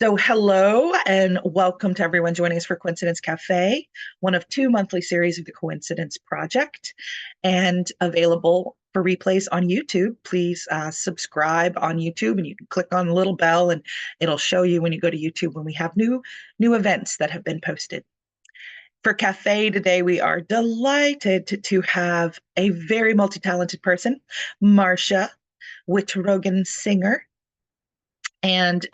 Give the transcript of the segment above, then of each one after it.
So, hello and welcome to everyone joining us for CoincidAnce Cafe, one of two monthly series of the CoincidAnce Project, and available for replays on YouTube. Please subscribe on YouTube, and you can click on the little bell, and it'll show you when you go to YouTube when we have new events that have been posted. For Cafe today, we are delighted to have a very multi-talented person, Marcia Singer. And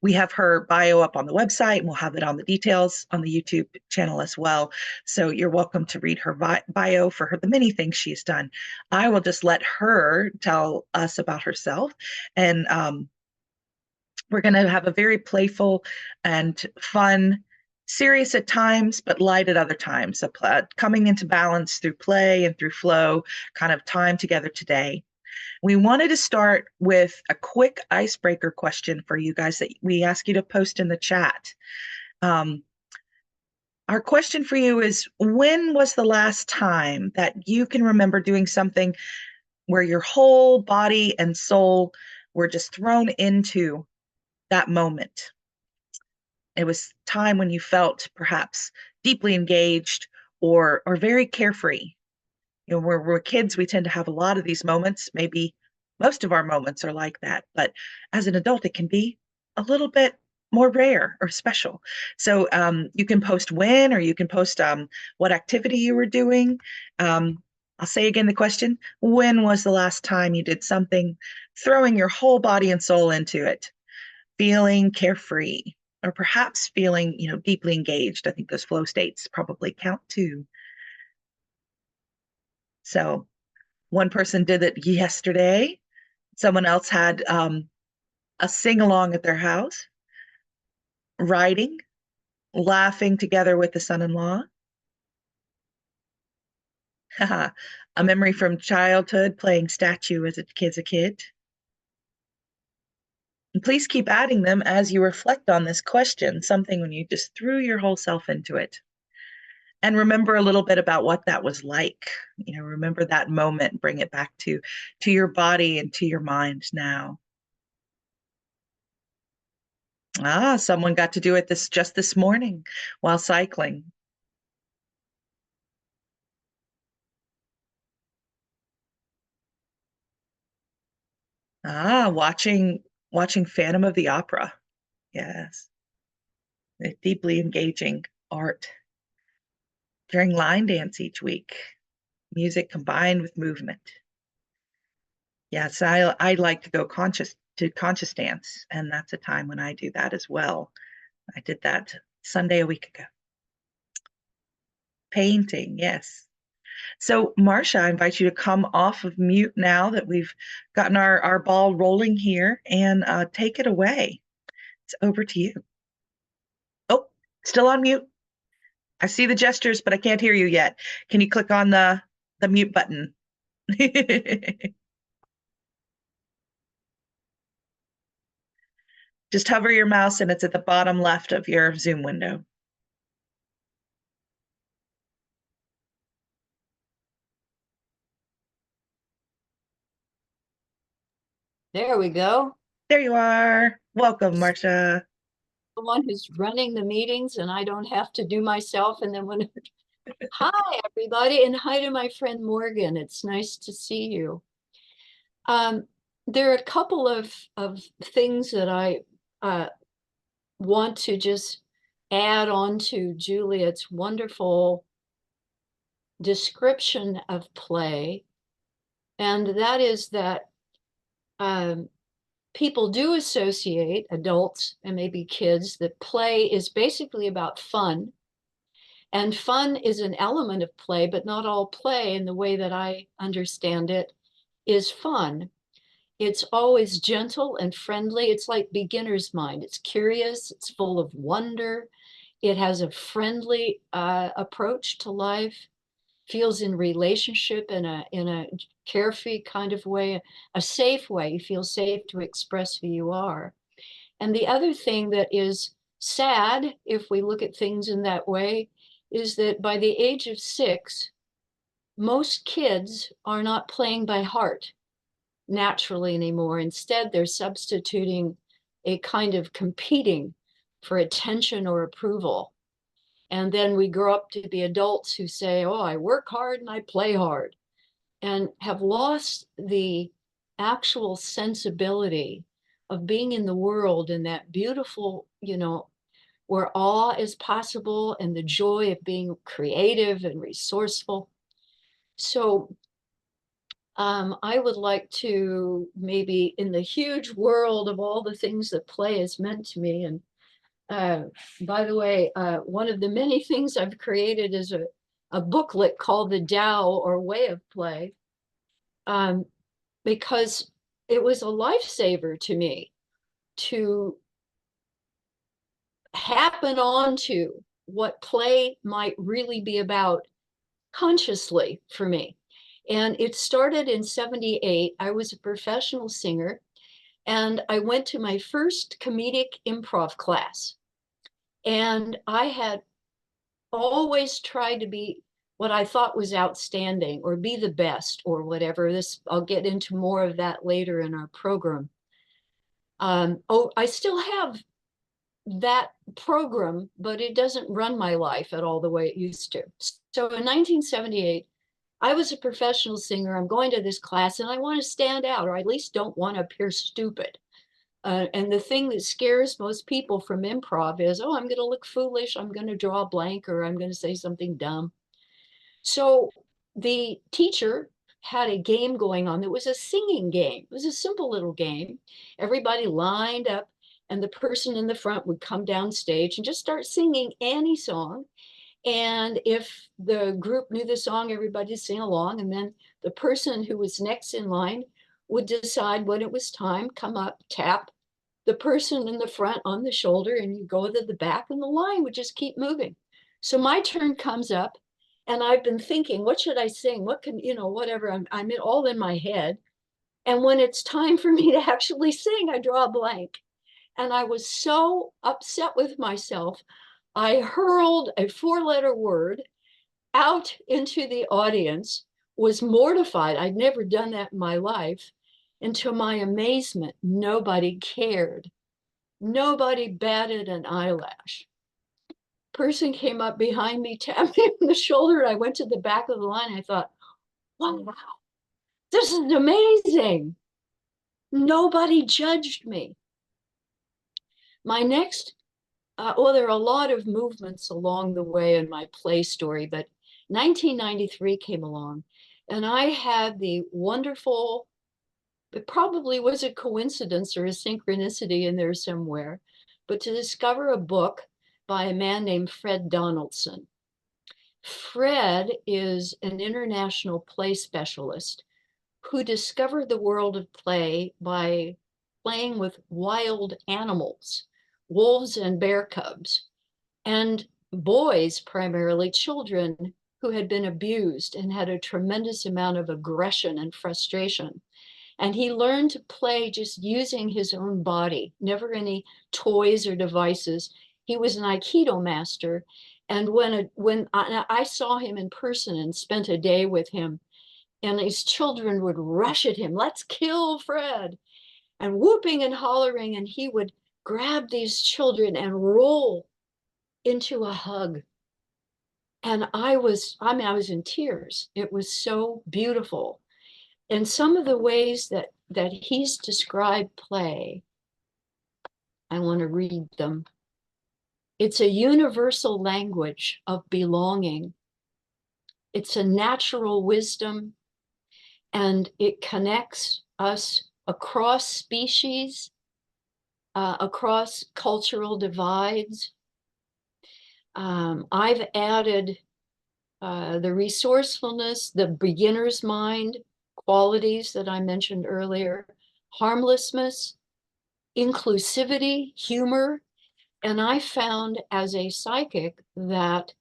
we have her bio up on the website, and we'll have it on the details on the YouTube channel as well. So you're welcome to read her bio for the many things she's done. I will just let her tell us about herself. And we're going to have a very playful and fun, serious at times, but light at other times. Coming into balance through play and through flow, kind of time together today. We wanted to start with a quick icebreaker question for you guys that we ask you to post in the chat. Our question for you is, when was the last time that you can remember doing something where your whole body and soul were just thrown into that moment? It was time when you felt perhaps deeply engaged or very carefree. You know, we're kids, we tend to have a lot of these moments. Maybe most of our moments are like that, but as an adult, it can be a little bit more rare or special. So you can post when, or you can post what activity you were doing. I'll say again the question: when was the last time you did something, throwing your whole body and soul into it, feeling carefree, or perhaps feeling, deeply engaged? I think those flow states probably count too. So one person did it yesterday. Someone else had a sing-along at their house, writing, laughing together with the son-in-law. A memory from childhood, playing statue as a kid. And please keep adding them as you reflect on this question, something when you just threw your whole self into it. And remember a little bit about what that was like. Remember that moment, bring it back to your body and to your mind now. Someone got to do it just this morning while cycling. Watching Phantom of the Opera. Yes. Deeply engaging art. During line dance each week. Music combined with movement. Yes, I like to go conscious dance, and that's a time when I do that as well. I did that Sunday a week ago. Painting, yes. So, Marcia, I invite you to come off of mute now that we've gotten our ball rolling here, and take it away. It's over to you. Oh, still on mute. I see the gestures, but I can't hear you yet. Can you click on the mute button? Just hover your mouse, and it's at the bottom left of your Zoom window. There we go. There you are. Welcome, Marcia. The one who's running the meetings, and I don't have to do myself. And then when, hi, everybody, and hi to my friend Morgan. It's nice to see you. There are a couple of things that I want to just add on to Juliet's wonderful description of play. And that is that people do associate, adults and maybe kids, that play is basically about fun. And fun is an element of play, but not all play, in the way that I understand it, is fun. It's always gentle and friendly. It's like beginner's mind. It's curious. It's full of wonder. It has a friendly approach to life. Feels in relationship in a carefree kind of way, a safe way. You feel safe to express who you are. And the other thing that is sad, if we look at things in that way, is that by the age of 6, most kids are not playing by heart naturally anymore. Instead, they're substituting a kind of competing for attention or approval. And then we grow up to be adults who say, oh, I work hard and I play hard, and have lost the actual sensibility of being in the world in that beautiful, where awe is possible and the joy of being creative and resourceful. So I would like to, maybe in the huge world of all the things that play has meant to me. And by the way, one of the many things I've created is a booklet called The Tao, or Way of Play, because it was a lifesaver to me to happen onto what play might really be about consciously for me. And it started in 78. I was a professional singer, and I went to my first comedic improv class. And I had always tried to be what I thought was outstanding, or be the best, or whatever. I'll get into more of that later in our program. I still have that program, but it doesn't run my life at all the way it used to. So in 1978, I was a professional singer. I'm going to this class and I want to stand out, or at least don't want to appear stupid. And the thing that scares most people from improv is, oh, I'm going to look foolish. I'm going to draw a blank, or I'm going to say something dumb. So the teacher had a game going on that was a singing game. It was a simple little game. Everybody lined up, and the person in the front would come down stage and just start singing any song. And if the group knew the song, everybody sing along. And then the person who was next in line would decide when it was time, come up, tap the person in the front on the shoulder, and you go to the back, and the line would just keep moving. So my turn comes up, and I've been thinking, what should I sing? What can, whatever, I'm all in my head. And when it's time for me to actually sing, I draw a blank. And I was so upset with myself, I hurled a 4-letter word out into the audience, was mortified. I'd never done that in my life. And to my amazement, nobody cared. Nobody batted an eyelash. Person came up behind me, tapped me on the shoulder. I went to the back of the line. I thought, wow, this is amazing. Nobody judged me. My next, well, there are a lot of movements along the way in my play story, but 1993 came along, and I had the wonderful, it probably was a coincidence or a synchronicity in there somewhere, but to discover a book by a man named Fred Donaldson. Fred is an international play specialist who discovered the world of play by playing with wild animals, wolves and bear cubs, and boys, primarily children, who had been abused and had a tremendous amount of aggression and frustration. And he learned to play just using his own body, never any toys or devices. He was an Aikido master. And when I saw him in person and spent a day with him, and his children would rush at him, let's kill Fred, and whooping and hollering, and he would grab these children and roll into a hug. And I was in tears. It was so beautiful. And some of the ways that he's described play, I want to read them. It's a universal language of belonging. It's a natural wisdom, and it connects us across species, across cultural divides. I've added the resourcefulness, the beginner's mind qualities that I mentioned earlier, harmlessness, inclusivity, humor. And I found as a psychic that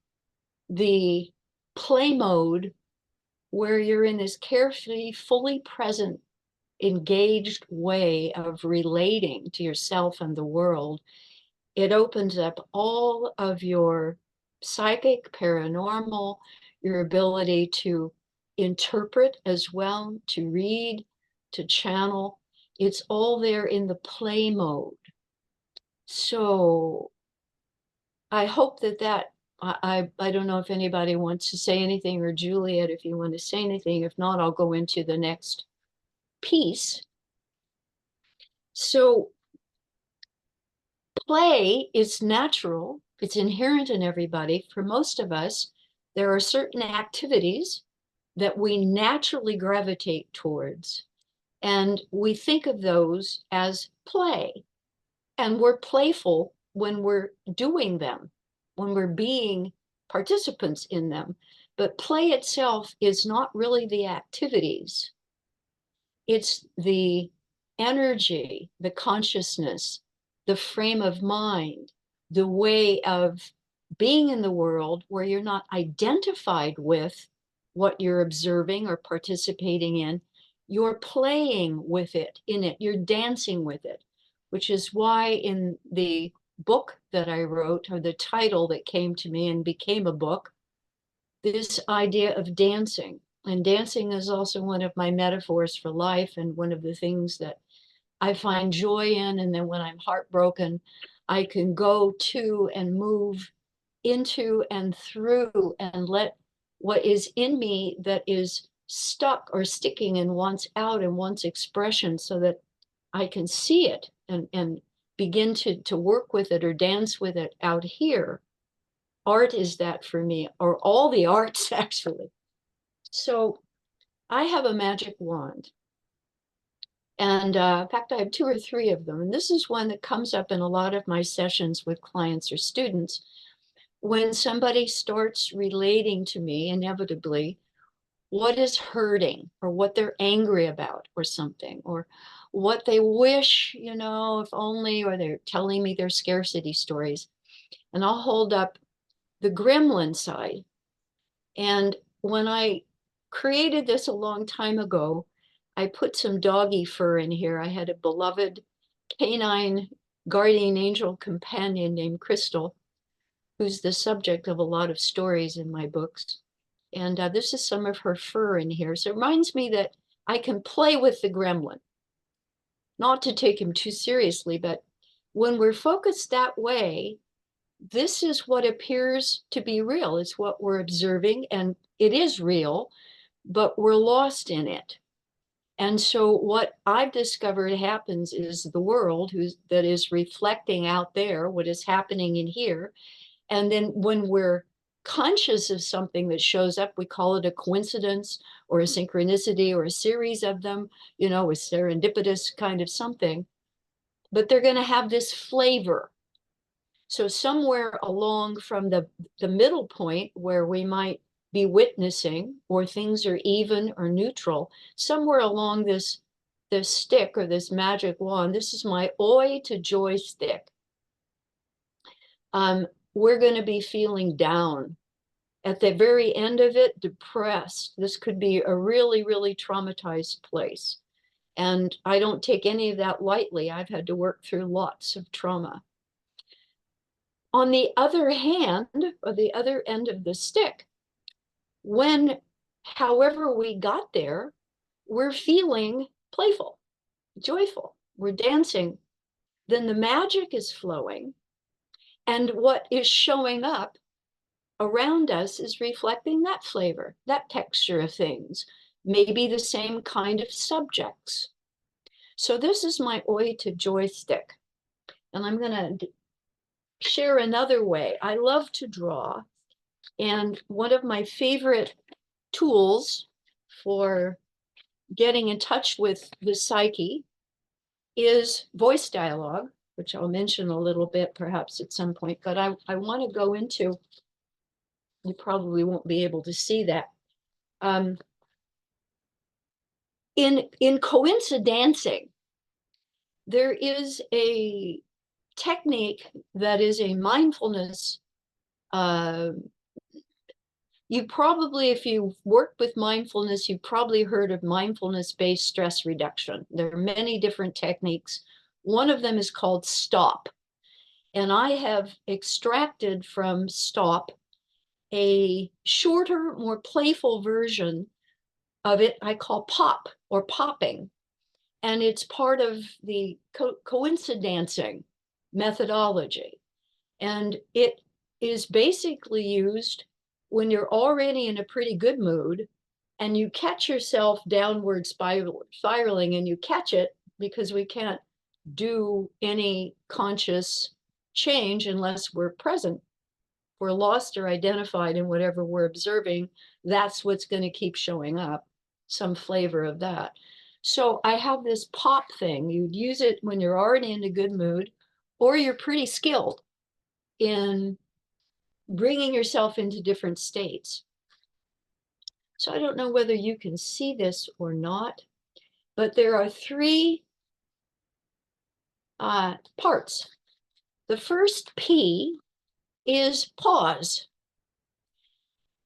the play mode, where you're in this carefree, fully present, engaged way of relating to yourself and the world, it opens up all of your psychic, paranormal, your ability to interpret as well, to read, to channel. It's all there in the play mode. So I hope I don't know if anybody wants to say anything, or Juliet, if you want to say anything. If not, I'll go into the next piece. So play is natural. It's inherent in everybody. For most of us, there are certain activities that we naturally gravitate towards. And we think of those as play. And we're playful when we're doing them, when we're being participants in them. But play itself is not really the activities, it's the energy, the consciousness, the frame of mind, the way of being in the world where you're not identified with what you're observing or participating in. You're playing with it, in it, you're dancing with it, which is why in the book that I wrote, or the title that came to me and became a book, this idea of dancing. And dancing is also one of my metaphors for life, and one of the things that I find joy in. And then when I'm heartbroken, I can go to and move into and through and let what is in me that is stuck or sticking and wants out and wants expression, so that I can see it and begin to work with it or dance with it out here. Art is that for me, or all the arts actually. So I have a magic wand. And in fact, I have 2 or 3 of them. And this is one that comes up in a lot of my sessions with clients or students. When somebody starts relating to me, inevitably, what is hurting, or what they're angry about, or something, or what they wish, if only, or they're telling me their scarcity stories. And I'll hold up the gremlin side. And when I created this a long time ago, I put some doggy fur in here. I had a beloved canine guardian angel companion named Crystal, who's the subject of a lot of stories in my books. And this is some of her fur in here. So it reminds me that I can play with the gremlin, not to take him too seriously, but when we're focused that way, this is what appears to be real. It's what we're observing, and it is real, but we're lost in it. And so what I've discovered happens is the world that is reflecting out there what is happening in here. And then when we're conscious of something that shows up, we call it a coincidence or a synchronicity or a series of them, a serendipitous kind of something. But they're going to have this flavor. So somewhere along from the middle point where we might be witnessing, or things are even or neutral, somewhere along this stick or this magic wand, this is my oi to joy stick. We're going to be feeling down. At the very end of it, depressed. This could be a really, really traumatized place. And I don't take any of that lightly. I've had to work through lots of trauma. On the other hand, or the other end of the stick, when, however we got there, we're feeling playful, joyful, we're dancing, then the magic is flowing. And what is showing up around us is reflecting that flavor, that texture of things, maybe the same kind of subjects. So this is my oi to joy stick. And I'm going to share another way. I love to draw. And one of my favorite tools for getting in touch with the psyche is voice dialogue, which I'll mention a little bit perhaps at some point. But I want to go into, you probably won't be able to see that. In CoincidAncing, there is a technique that is a mindfulness. You probably, if you've worked with mindfulness, you've probably heard of mindfulness-based stress reduction. There are many different techniques. One of them is called STOP. And I have extracted from STOP a shorter, more playful version of it I call POP, or popping. And it's part of the CoincidAncing. methodology. And it is basically used when you're already in a pretty good mood and you catch yourself downward spiraling and you catch it, because we can't do any conscious change unless we're present. We're lost or identified in whatever we're observing. That's what's going to keep showing up, some flavor of that. So I have this pop thing. You'd use it when you're already in a good mood, or you're pretty skilled in bringing yourself into different states. So I don't know whether you can see this or not, but there are three parts. The first P is pause.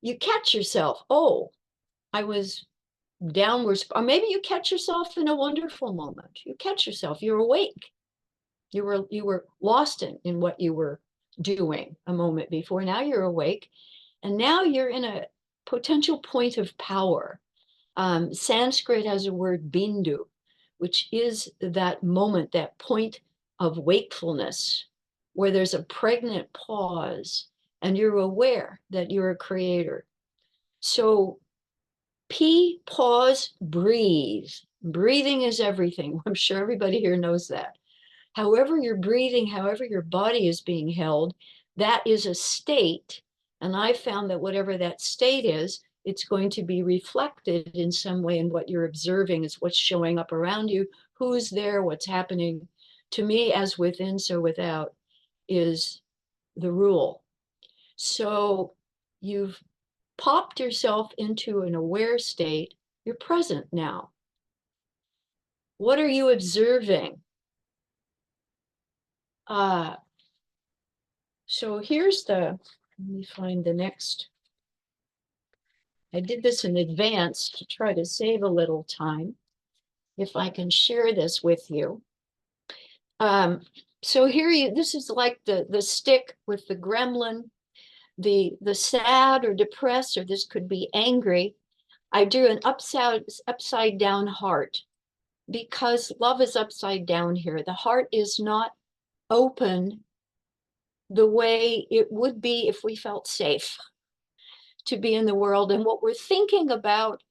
You catch yourself. Oh, I was downward, or maybe you catch yourself in a wonderful moment. You catch yourself, you're awake. You were lost in what you were doing a moment before. Now you're awake, and now you're in a potential point of power. Sanskrit has a word bindu, which is that moment, that point of wakefulness, where there's a pregnant pause and you're aware that you're a creator. So P, pause, breathe. Breathing is everything. I'm sure everybody here knows that. However you're breathing, however your body is being held, that is a state. And I found that whatever that state is, it's going to be reflected in some way in what you're observing, is what's showing up around you, who's there, what's happening. To me, as within, so without, is the rule. So you've popped yourself into an aware state. You're present now. What are you observing? So here's let me find the next. I did this in advance to try to save a little time, if I can share this with you. So here this is like the stick with the gremlin, the sad or depressed, or this could be angry. I drew an upside down heart, because love is upside down here. The heart is not open the way it would be if we felt safe to be in the world. And what we're thinking about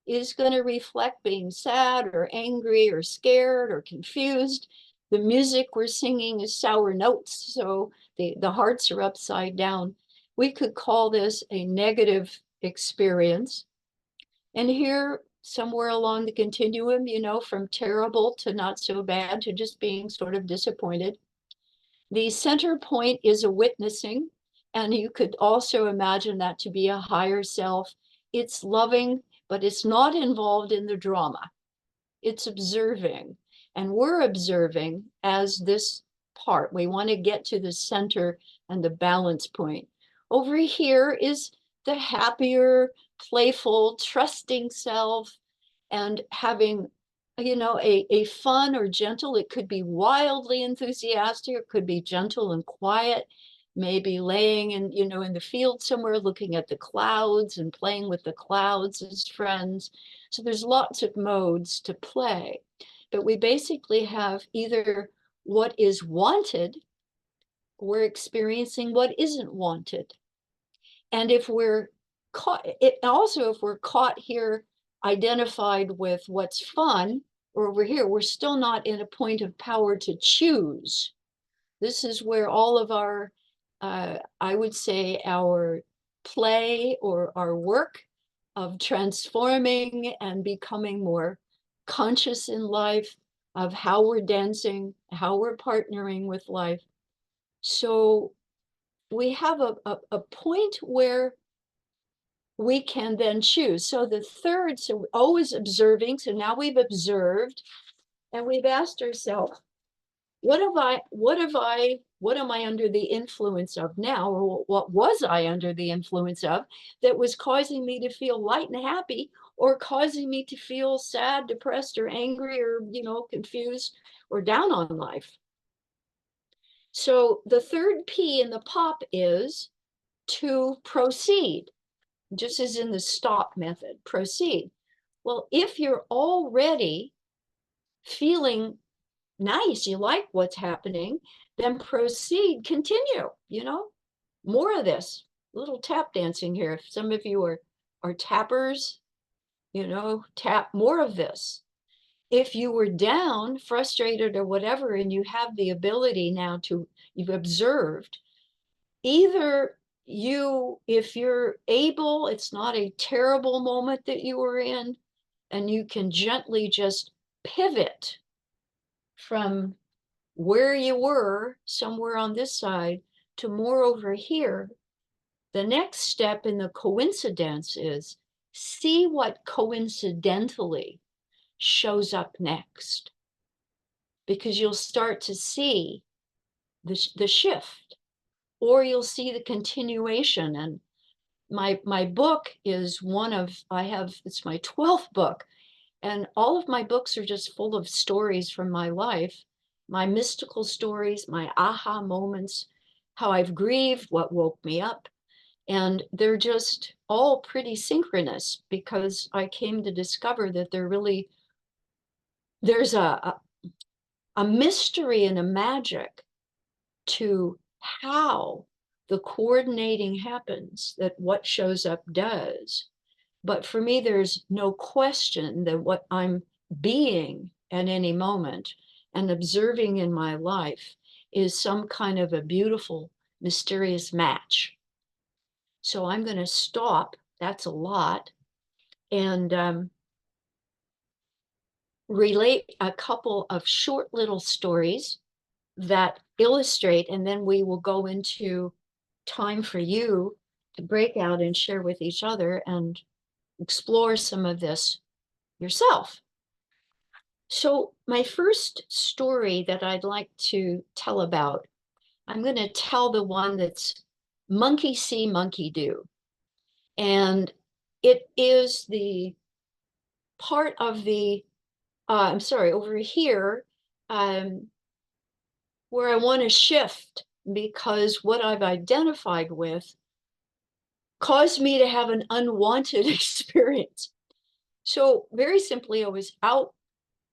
is going to reflect being sad or angry or scared or confused. The music we're singing is sour notes, so the hearts are upside down. We could call this a negative experience. And here, somewhere along the continuum, from terrible to not so bad to just being sort of disappointed, the center point is a witnessing, and you could also imagine that to be a higher self. It's loving, but it's not involved in the drama. It's observing, and we're observing as this part. We want to get to the center and the balance point. Over here is the happier, playful, trusting self, and having a fun or gentle. It could be wildly enthusiastic, it could be gentle and quiet, maybe laying in the field somewhere, looking at the clouds and playing with the clouds as friends. So there's lots of modes to play, but we basically have either what is wanted, we're experiencing what isn't wanted. And if we're caught, if we're caught here identified with what's fun, or over here, we're still not in a point of power to choose. This is where all of our, I would say, our play or our work of transforming and becoming more conscious in life, of how we're dancing, how we're partnering with life. So we have a point where we can then choose. So the third, so always observing. So now we've observed and we've asked ourselves, what am I under the influence of now? Or what was I under the influence of that was causing me to feel light and happy, or causing me to feel sad, depressed, or angry, or, confused or down on life? So the third P in the pop is to proceed, just as in the stop method, proceed. Well, if you're already feeling nice, you like what's happening, then proceed, continue, more of this, little tap dancing here. If some of you are tappers, tap more of this. If you were down, frustrated or whatever, and you have the ability now you've observed, either if you're able, it's not a terrible moment that you were in, and you can gently just pivot from where you were somewhere on this side to more over here. The next step in the coincidance is see what coincidentally shows up next, because you'll start to see the shift, or you'll see the continuation. And my book is it's my 12th book, and all of my books are just full of stories from my life, my mystical stories, my aha moments, how I've grieved, what woke me up. And they're just all pretty synchronous, because I came to discover that there's a mystery and a magic to how the coordinating happens, that what shows up does. But for me, there's no question that what I'm being at any moment and observing in my life is some kind of a beautiful, mysterious match. So I'm going to stop. That's a lot. And relate a couple of short little stories that illustrate, and then we will go into time for you to break out and share with each other and explore some of this yourself. So my first story that I'd like to tell about, I'm going to tell the one that's monkey see, monkey do. And it is the part of I'm sorry, over here, where I want to shift, because what I've identified with caused me to have an unwanted experience. So very simply, I was out,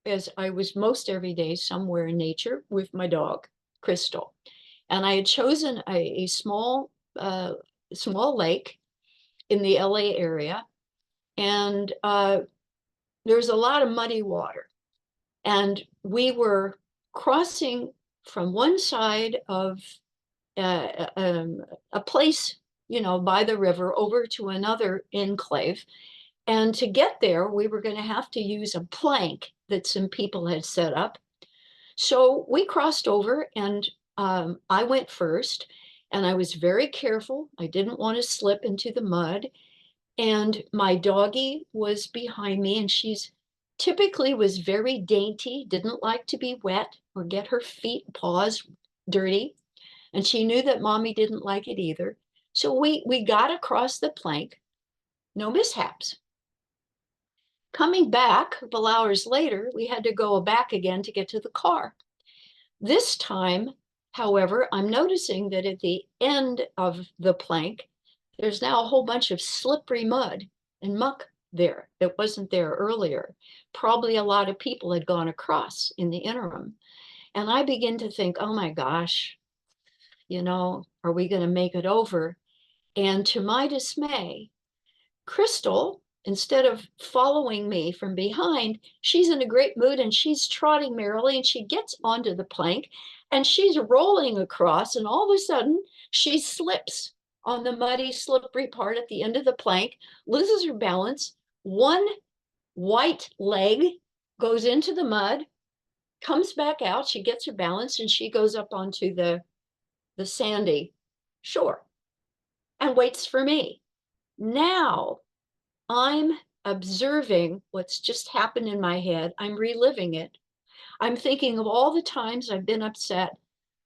as I was most every day, somewhere in nature with my dog, Crystal. And I had chosen a small lake in the LA area. And there's a lot of muddy water. And we were crossing from one side of a place, by the river, over to another enclave. And to get there, we were going to have to use a plank that some people had set up. So we crossed over, and I went first, and I was very careful. I didn't want to slip into the mud. And my doggie was behind me, and she's typically was very dainty, didn't like to be wet or get her feet, paws dirty. And she knew that mommy didn't like it either. So we got across the plank, no mishaps. Coming back a couple hours later, we had to go back again to get to the car. This time, however, I'm noticing that at the end of the plank, there's now a whole bunch of slippery mud and muck there that wasn't there earlier. Probably a lot of people had gone across in the interim. And I begin to think, oh my gosh, are we going to make it over? And to my dismay, Crystal, instead of following me from behind, she's in a great mood and she's trotting merrily, and she gets onto the plank and she's rolling across, and all of a sudden she slips on the muddy, slippery part at the end of the plank, loses her balance. One white leg goes into the mud, comes back out, she gets her balance, and she goes up onto the sandy shore and waits for me. Now I'm observing what's just happened in my head. I'm reliving it. I'm thinking of all the times I've been upset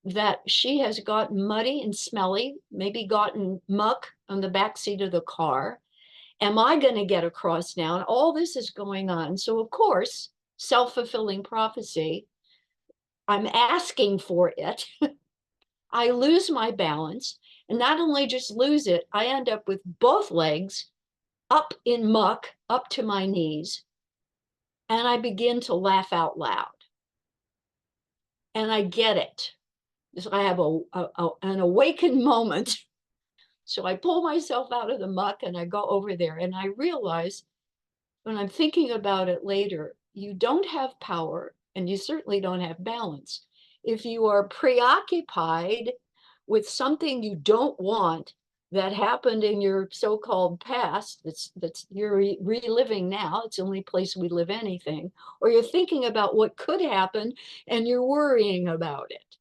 that she has gotten muddy and smelly, maybe gotten muck on the back seat of the car. Am I going to get across now? And all this is going on. So, of course, self-fulfilling prophecy, I'm asking for it. I lose my balance, and not only just lose it, I end up with both legs up in muck up to my knees, and I begin to laugh out loud. and I get it. So I have an awakened moment. So I pull myself out of the muck and I go over there, and I realize when I'm thinking about it later, you don't have power and you certainly don't have balance. If you are preoccupied with something you don't want that happened in your so-called past, that's you're reliving now, it's the only place we live anything, or you're thinking about what could happen and you're worrying about it.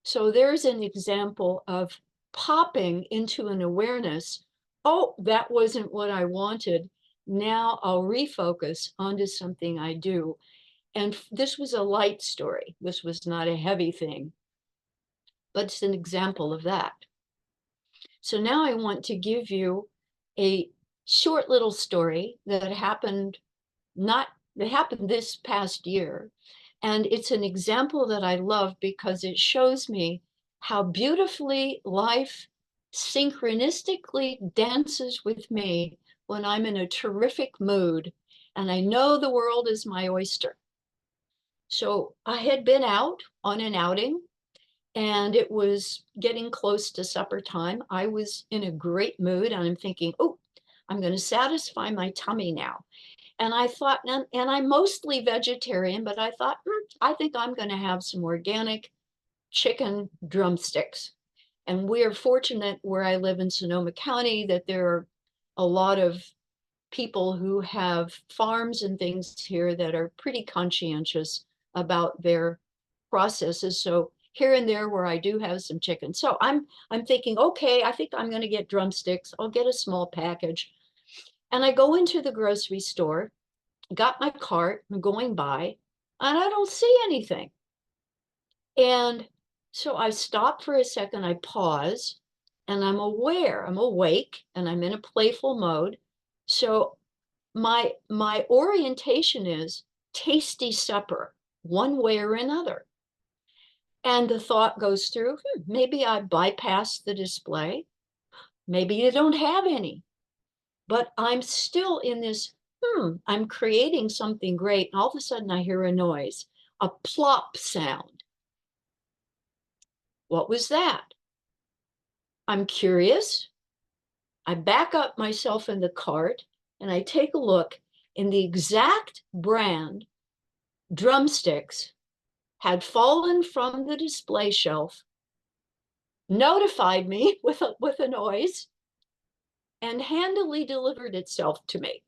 So there's an example of popping into an awareness. Oh, that wasn't what I wanted. Now I'll refocus onto something I do. And this was a light story. This was not a heavy thing, but it's an example of that. So now I want to give you a short little story that happened not that happened this past year. And it's an example that I love because it shows me how beautifully life synchronistically dances with me when I'm in a terrific mood and I know the world is my oyster. So I had been out on an outing and it was getting close to supper time. I was in a great mood and I'm thinking, oh, I'm going to satisfy my tummy now. And I thought, and I'm mostly vegetarian, but I thought, I think I'm going to have some organic chicken drumsticks. And we are fortunate where I live in Sonoma County that there are a lot of people who have farms and things here that are pretty conscientious about their processes. So here and there where I do have some chicken. So I'm thinking, okay, I think I'm going to get drumsticks. I'll get a small package. And I go into the grocery store, got my cart, I'm going by, and I don't see anything. And so I stop for a second, I pause, and I'm aware, I'm awake, and I'm in a playful mode. So my orientation is tasty supper, one way or another. And the thought goes through, maybe I bypassed the display. Maybe you don't have any. But I'm still in this, I'm creating something great. And all of a sudden I hear a noise, a plop sound. What was that? I'm curious. I back up myself in the cart and I take a look, and the exact brand drumsticks had fallen from the display shelf, notified me with a noise, and handily delivered itself to me.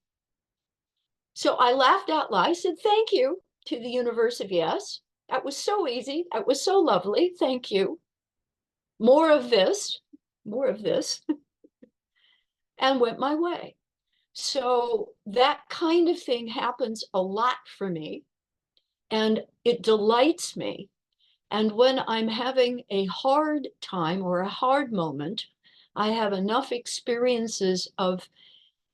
So I laughed out loud. I said, thank you to the universe of yes. That was so easy. That was so lovely. Thank you. More of this, and went my way. So that kind of thing happens a lot for me, and it delights me. And when I'm having a hard time or a hard moment, I have enough experiences of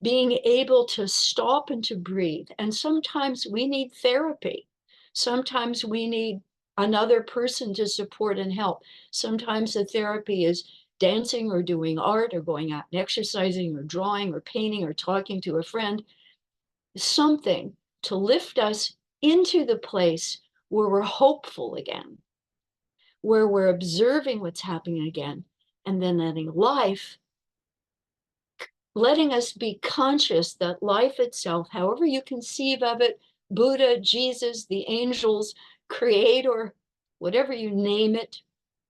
being able to stop and to breathe. And sometimes we need therapy. Sometimes we need another person to support and help. Sometimes the therapy is dancing or doing art or going out and exercising or drawing or painting or talking to a friend. Something to lift us into the place where we're hopeful again, where we're observing what's happening again, and then letting us be conscious that life itself, however you conceive of it, Buddha, Jesus, the angels, creator, whatever you name it,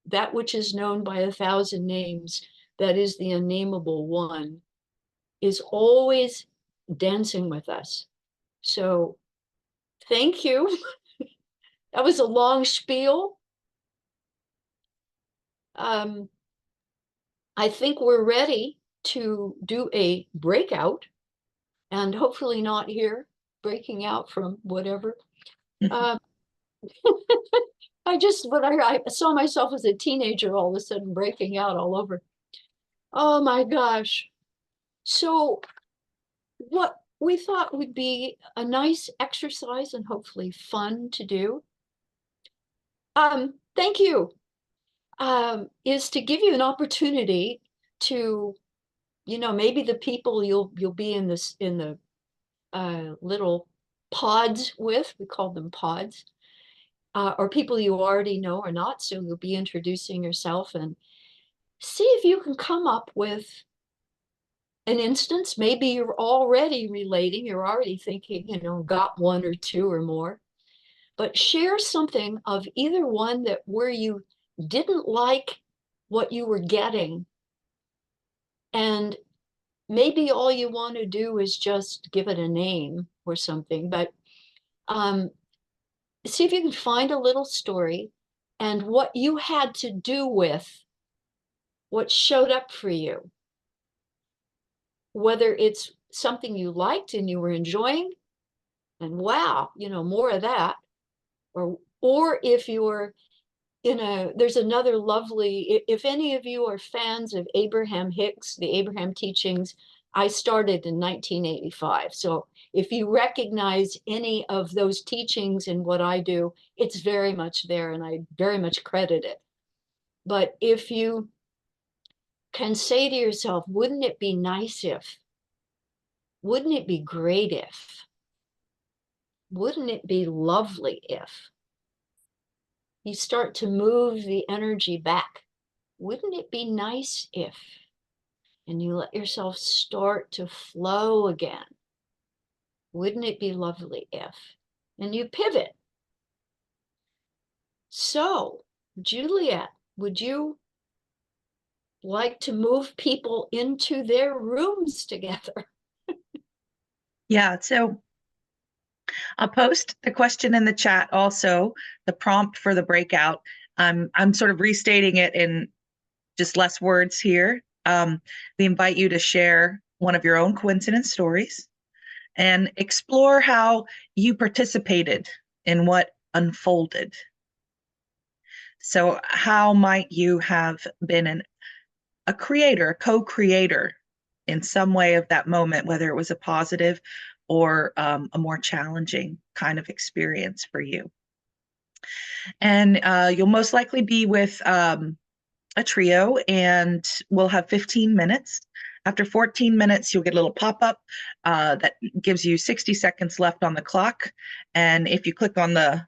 that which is known by 1,000 names, that is the unnameable one, is always dancing with us. So thank you. That was a long spiel. I think we're ready to do a breakout, and hopefully not here breaking out from whatever. Uh, I saw myself as a teenager all of a sudden breaking out all over. Oh my gosh. So what we thought would be a nice exercise and hopefully fun to do, thank you, is to give you an opportunity to, maybe the people you'll be in the little pods with, we call them pods, or people you already know or not. So you'll be introducing yourself and see if you can come up with an instance. Maybe you're already relating, you're already thinking, got one or two or more, but share something of either one that where you didn't like what you were getting. And maybe all you want to do is just give it a name or something, but um, see if you can find a little story and what you had to do with what showed up for you, whether it's something you liked and you were enjoying and wow, more of that, or if you're there's another lovely, if any of you are fans of Abraham Hicks, the Abraham teachings, I started in 1985. So if you recognize any of those teachings in what I do, it's very much there and I very much credit it. But if you can say to yourself, wouldn't it be nice if, wouldn't it be great if, wouldn't it be lovely if, you start to move the energy back. Wouldn't it be nice if, and you let yourself start to flow again. Wouldn't it be lovely if, and you pivot. So, Juliet, would you like to move people into their rooms together? Yeah, so I'll post the question in the chat also, the prompt for the breakout. I'm sort of restating it in just less words here. We invite you to share one of your own coincidence stories and explore how you participated in what unfolded. So how might you have been a creator, a co-creator in some way of that moment, whether it was a positive or a more challenging kind of experience for you. And you'll most likely be with a trio, and we'll have 15 minutes. After 14 minutes, you'll get a little pop-up that gives you 60 seconds left on the clock. And if you click on the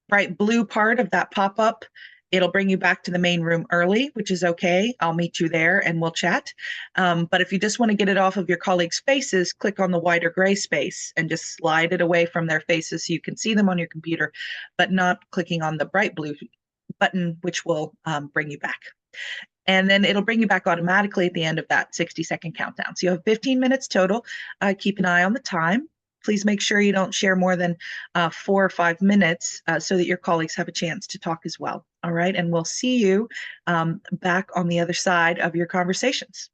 bright blue part of that pop-up, it'll bring you back to the main room early, which is okay. I'll meet you there and we'll chat. But if you just want to get it off of your colleagues' faces, click on the white or gray space and just slide it away from their faces so you can see them on your computer, but not clicking on the bright blue button, which will bring you back. And then it'll bring you back automatically at the end of that 60-second countdown. So you have 15 minutes total. Keep an eye on the time. Please make sure you don't share more than 4 or 5 minutes so that your colleagues have a chance to talk as well. All right, and we'll see you back on the other side of your conversations.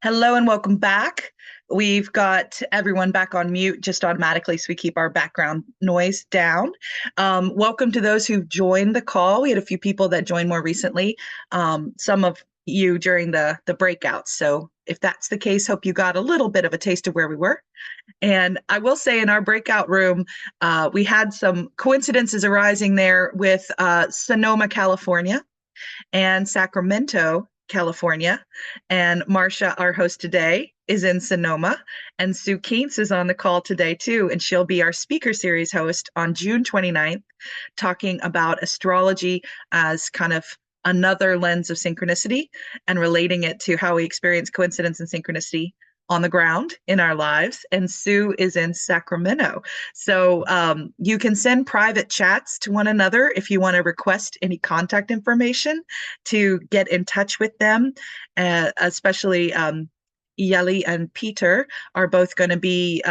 Hello and welcome back. We've got everyone back on mute just automatically, so we keep our background noise down. Welcome to those who've joined the call. We had a few people that joined more recently, some of you during the breakouts. So if that's the case, hope you got a little bit of a taste of where we were. And I will say in our breakout room, we had some coincidences arising there with Sonoma, California, and Sacramento, California. And Marcia, our host today, is in Sonoma. And Sue Keens is on the call today too. And she'll be our speaker series host on June 29th, talking about astrology as kind of another lens of synchronicity and relating it to how we experience coincidence and synchronicity on the ground in our lives. And Sue is in Sacramento. So you can send private chats to one another if you want to request any contact information to get in touch with them, especially Yeli and Peter are both going to be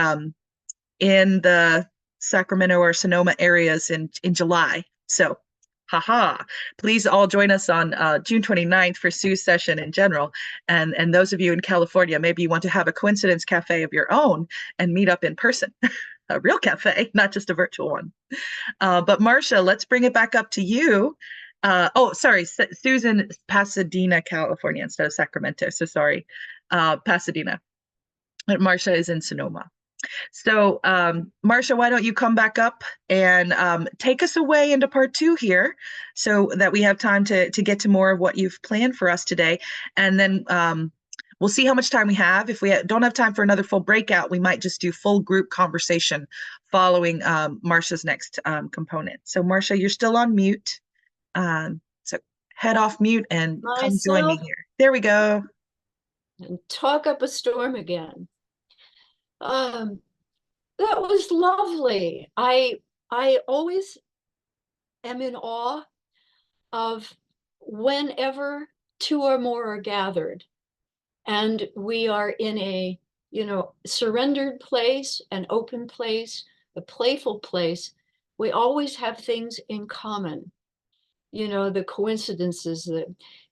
in the Sacramento or Sonoma areas in July. So please all join us on June 29th for Sue's session in general. And those of you in California, maybe you want to have a coincidence cafe of your own and meet up in person. A real cafe, not just a virtual one. But Marcia, let's bring it back up to you. Sue's in Pasadena, California instead of Sacramento. So sorry, Pasadena. But Marcia is in Sonoma. So, Marcia, why don't you come back up and take us away into part two here so that we have time to get to more of what you've planned for us today. And then we'll see how much time we have. If we don't have time for another full breakout, we might just do full group conversation following Marcia's next component. So, Marcia, you're still on mute. So head off mute and come join me Myself here. There we go. and talk up a storm again. Um, that was lovely. I always am in awe of whenever two or more are gathered and we are in a, surrendered place, an open place, a playful place. We always have things in common. The coincidences,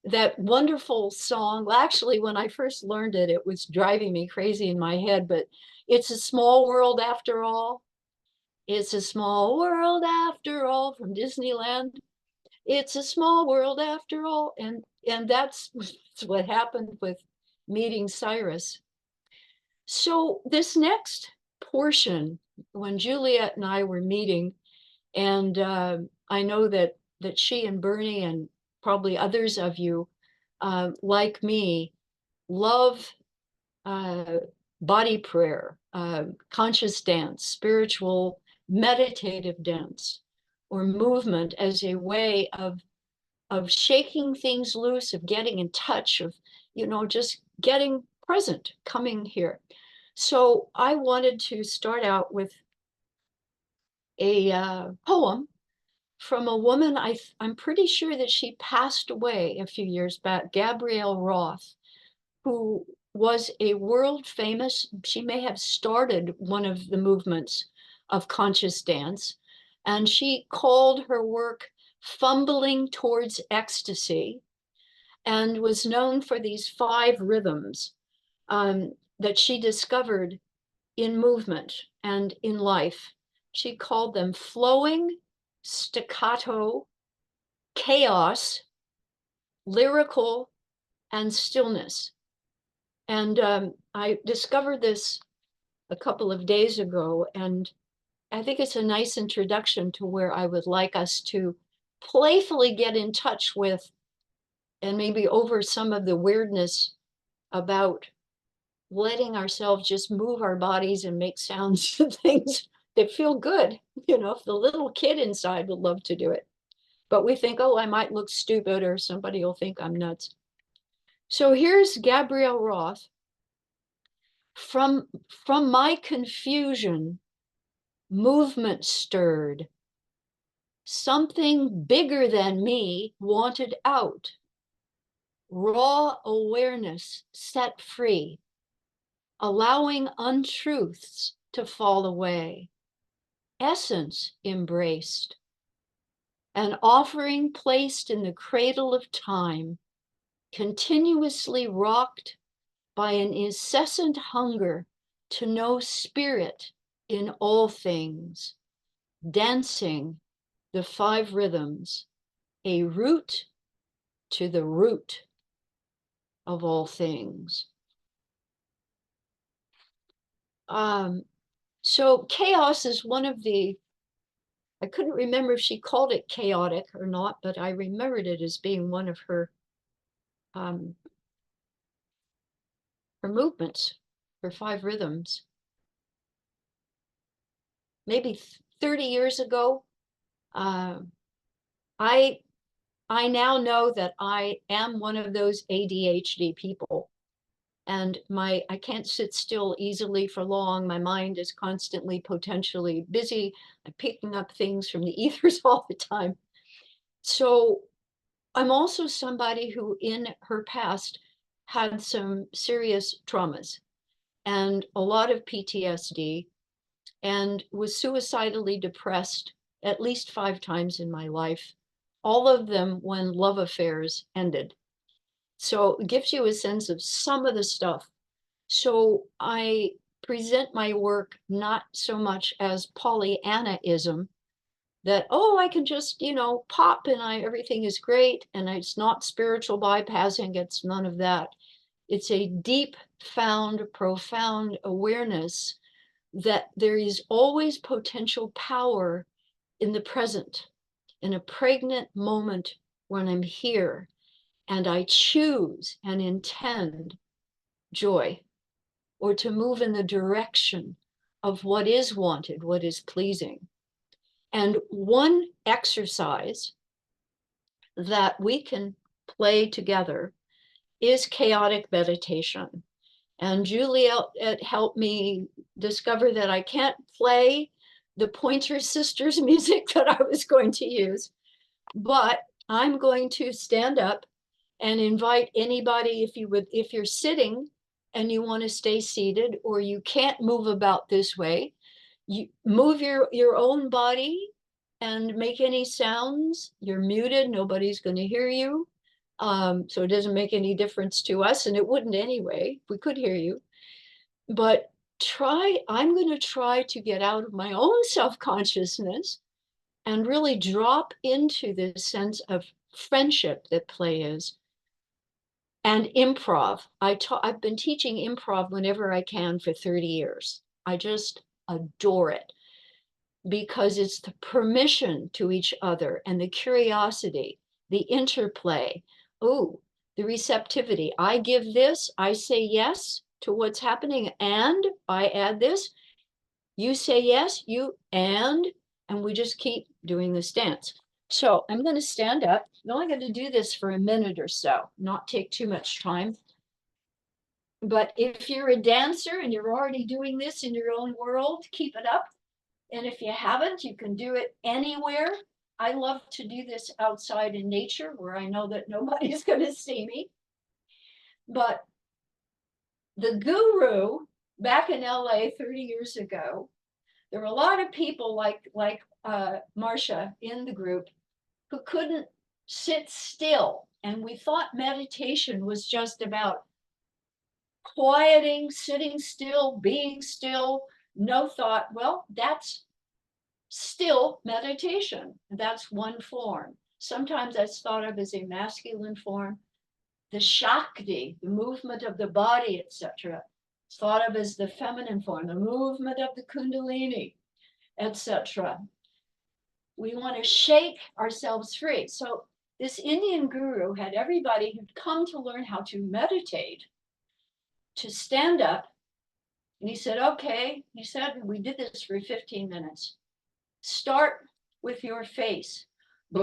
that wonderful song. Well, actually, when I first learned it, it was driving me crazy in my head, but it's a small world after all. It's a small world after all, from Disneyland. It's a small world after all. And that's what happened with meeting Cyrus. So this next portion, when Juliet and I were meeting, and I know that she and Bernie and probably others of you, like me, love body prayer, conscious dance, spiritual meditative dance, or movement as a way of shaking things loose, of getting in touch, of just getting present, coming here. So I wanted to start out with a poem from a woman. I'm pretty sure that she passed away a few years back, Gabrielle Roth, who was a world famous, she may have started one of the movements of conscious dance, and she called her work Fumbling Towards Ecstasy, and was known for these 5 rhythms that she discovered in movement and in life. She called them flowing, staccato, chaos, lyrical, and stillness. And I discovered this a couple of days ago, and I think it's a nice introduction to where I would like us to playfully get in touch with, and maybe over some of the weirdness about letting ourselves just move our bodies and make sounds and things that feel good. If the little kid inside would love to do it, but we think, oh, I might look stupid or somebody will think I'm nuts. So here's Gabrielle Roth. From my confusion, movement stirred. Something bigger than me wanted out. Raw awareness set free, allowing untruths to fall away. Essence embraced. An offering placed in the cradle of time, continuously rocked by an incessant hunger to know spirit in all things, dancing the 5 rhythms, a route to the root of all things. So chaos is one of the, I couldn't remember if she called it chaotic or not, but I remembered it as being one of her movements, her 5 rhythms. Maybe 30 years ago, I now know that I am one of those ADHD people, and I can't sit still easily for long. My mind is constantly potentially busy. I'm picking up things from the ethers all the time. So I'm also somebody who in her past had some serious traumas and a lot of PTSD, and was suicidally depressed at least 5 times in my life, all of them when love affairs ended. So it gives you a sense of some of the stuff. So I present my work not so much as Pollyannaism, that, oh, I can just, pop and everything is great. And it's not spiritual bypassing, it's none of that. It's a deep found, profound awareness that there is always potential power in the present, in a pregnant moment when I'm here and I choose and intend joy, or to move in the direction of what is wanted, what is pleasing. And one exercise that we can play together is chaotic meditation. And Juliet helped me discover that I can't play the Pointer Sisters music that I was going to use, but I'm going to stand up and invite anybody, if you're sitting and you want to stay seated, or you can't move about this way, you move your own body and make any sounds. You're muted, nobody's going to hear you. So it doesn't make any difference to us, and it wouldn't anyway. We could hear you. But I'm going to try to get out of my own self-consciousness and really drop into this sense of friendship that play is. And improv. I've been teaching improv whenever I can for 30 years. I just adore it because it's the permission to each other and the curiosity, the interplay. Oh, the receptivity. I give this, I say yes to what's happening, and I add this. You say yes, and we just keep doing this dance. So I'm going to stand up. I'm only going to do this for a minute or so, not take too much time. But if you're a dancer and you're already doing this in your own world, keep it up. And if you haven't, you can do it anywhere. I love to do this outside in nature where I know that nobody's going to see me. But the guru back in LA 30 years ago, there were a lot of people like Marcia in the group who couldn't sit still. And we thought meditation was just about quieting, sitting still, being still, no thought. Well, that's still meditation. That's one form. Sometimes that's thought of as a masculine form. The Shakti, the movement of the body, etc. It's thought of as the feminine form, the movement of the Kundalini, etc. We want to shake ourselves free. So this Indian guru had everybody who'd come to learn how to meditate to stand up. And he said, okay, he said, we did this for 15 minutes. Start with your face. Make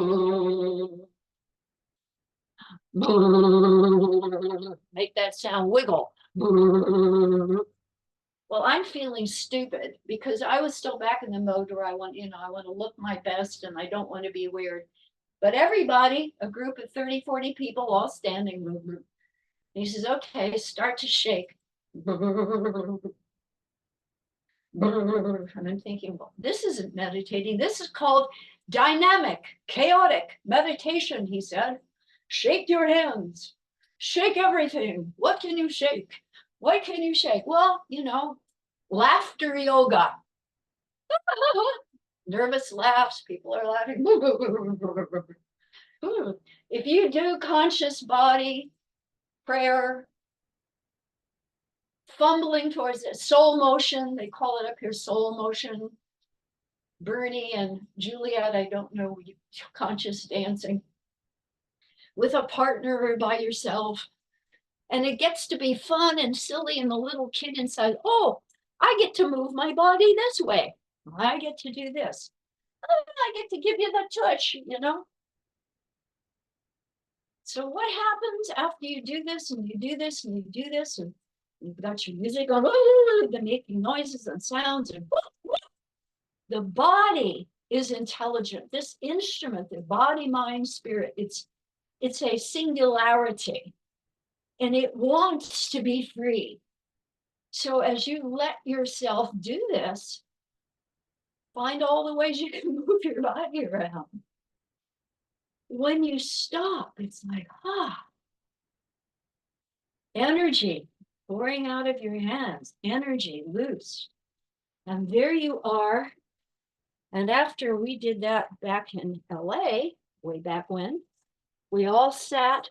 that sound wiggle. Well, I'm feeling stupid because I was still back in the mode where I want to look my best and I don't want to be weird. But everybody, a group of 30, 40 people, all standing. And he says, okay, start to shake. And I'm thinking, well, this isn't meditating. This is called dynamic, chaotic meditation, he said. Shake your hands. Shake everything. What can you shake? What can you shake? Well, laughter yoga. Nervous laughs. People are laughing. If you do conscious body prayer, fumbling towards it, soul motion, they call it up here soul motion. Bernie and Juliet, I don't know, conscious dancing with a partner or by yourself. And it gets to be fun and silly, and the little kid inside, oh, I get to move my body this way. I get to do this. I get to give you the touch, So what happens after you do this and you do this and you do this, and you've got your music on, they're making noises and sounds, and the body is intelligent. This instrument, the body, mind, spirit, it's a singularity, and it wants to be free. So as you let yourself do this, find all the ways you can move your body around. When you stop, it's like, energy pouring out of your hands, energy loose. And there you are. And after we did that back in LA, way back when, we all sat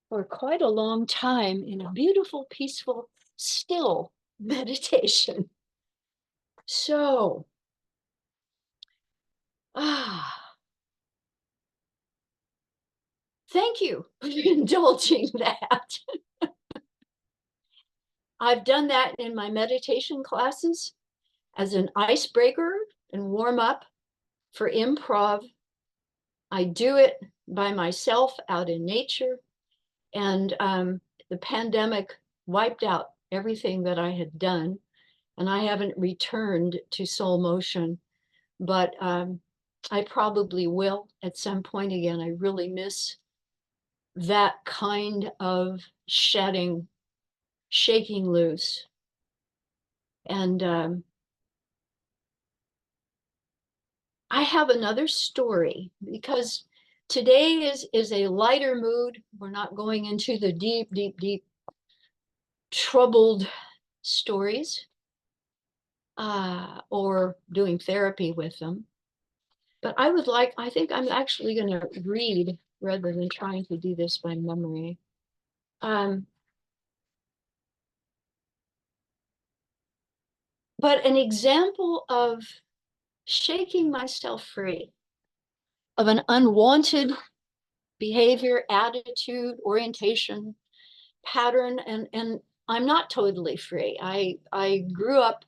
for quite a long time in a beautiful, peaceful, still meditation. So, ah, thank you for indulging that. I've done that in my meditation classes as an icebreaker and warm up for improv. I do it by myself out in nature. And the pandemic wiped out everything that I had done. And I haven't returned to soul motion, but I probably will at some point again. I really miss that kind of shedding, shaking loose. And I have another story because today is a lighter mood. We're not going into the deep, deep, deep troubled stories or doing therapy with them. But I think I'm actually going to read rather than trying to do this by memory. But an example of shaking myself free of an unwanted behavior, attitude, orientation, pattern, and I'm not totally free. I grew up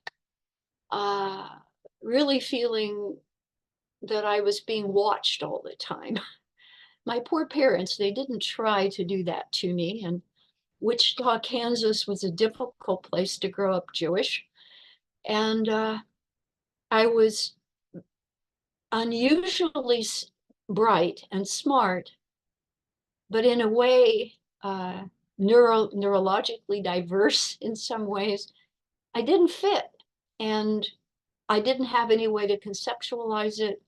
really feeling that I was being watched all the time. My poor parents, they didn't try to do that to me. And Wichita, Kansas was a difficult place to grow up Jewish. And I was unusually bright and smart, but in a way, neurologically diverse in some ways. I didn't fit. And I didn't have any way to conceptualize it.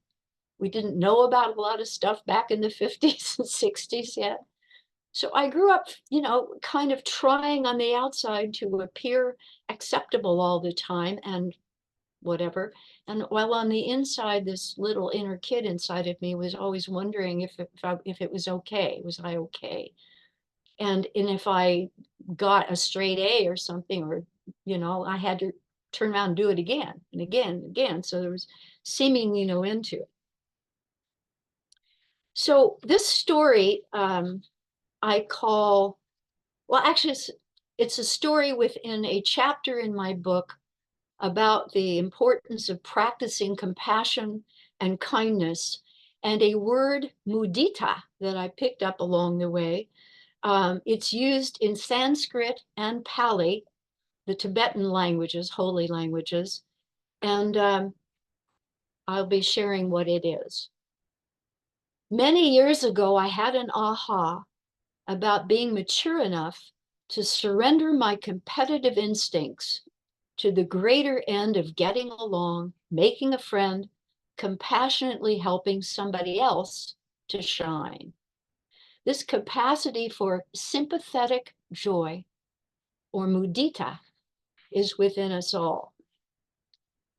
We didn't know about a lot of stuff back in the 50s and 60s yet. So I grew up, you know, kind of trying on the outside to appear acceptable all the time and whatever. And while on the inside, this little inner kid inside of me was always wondering if it was okay. Was I okay? And if I got a straight A or something, or, you know, I had to turn around and do it again and again and again. So there was seemingly no end to it. So this story I call, well, actually, it's a story within a chapter in my book about the importance of practicing compassion and kindness, and a word, mudita, that I picked up along the way. It's used in Sanskrit and Pali, the Tibetan languages, holy languages, and I'll be sharing what it is. Many years ago, I had an aha about being mature enough to surrender my competitive instincts to the greater end of getting along, making a friend, compassionately helping somebody else to shine. This capacity for sympathetic joy, or mudita, is within us all.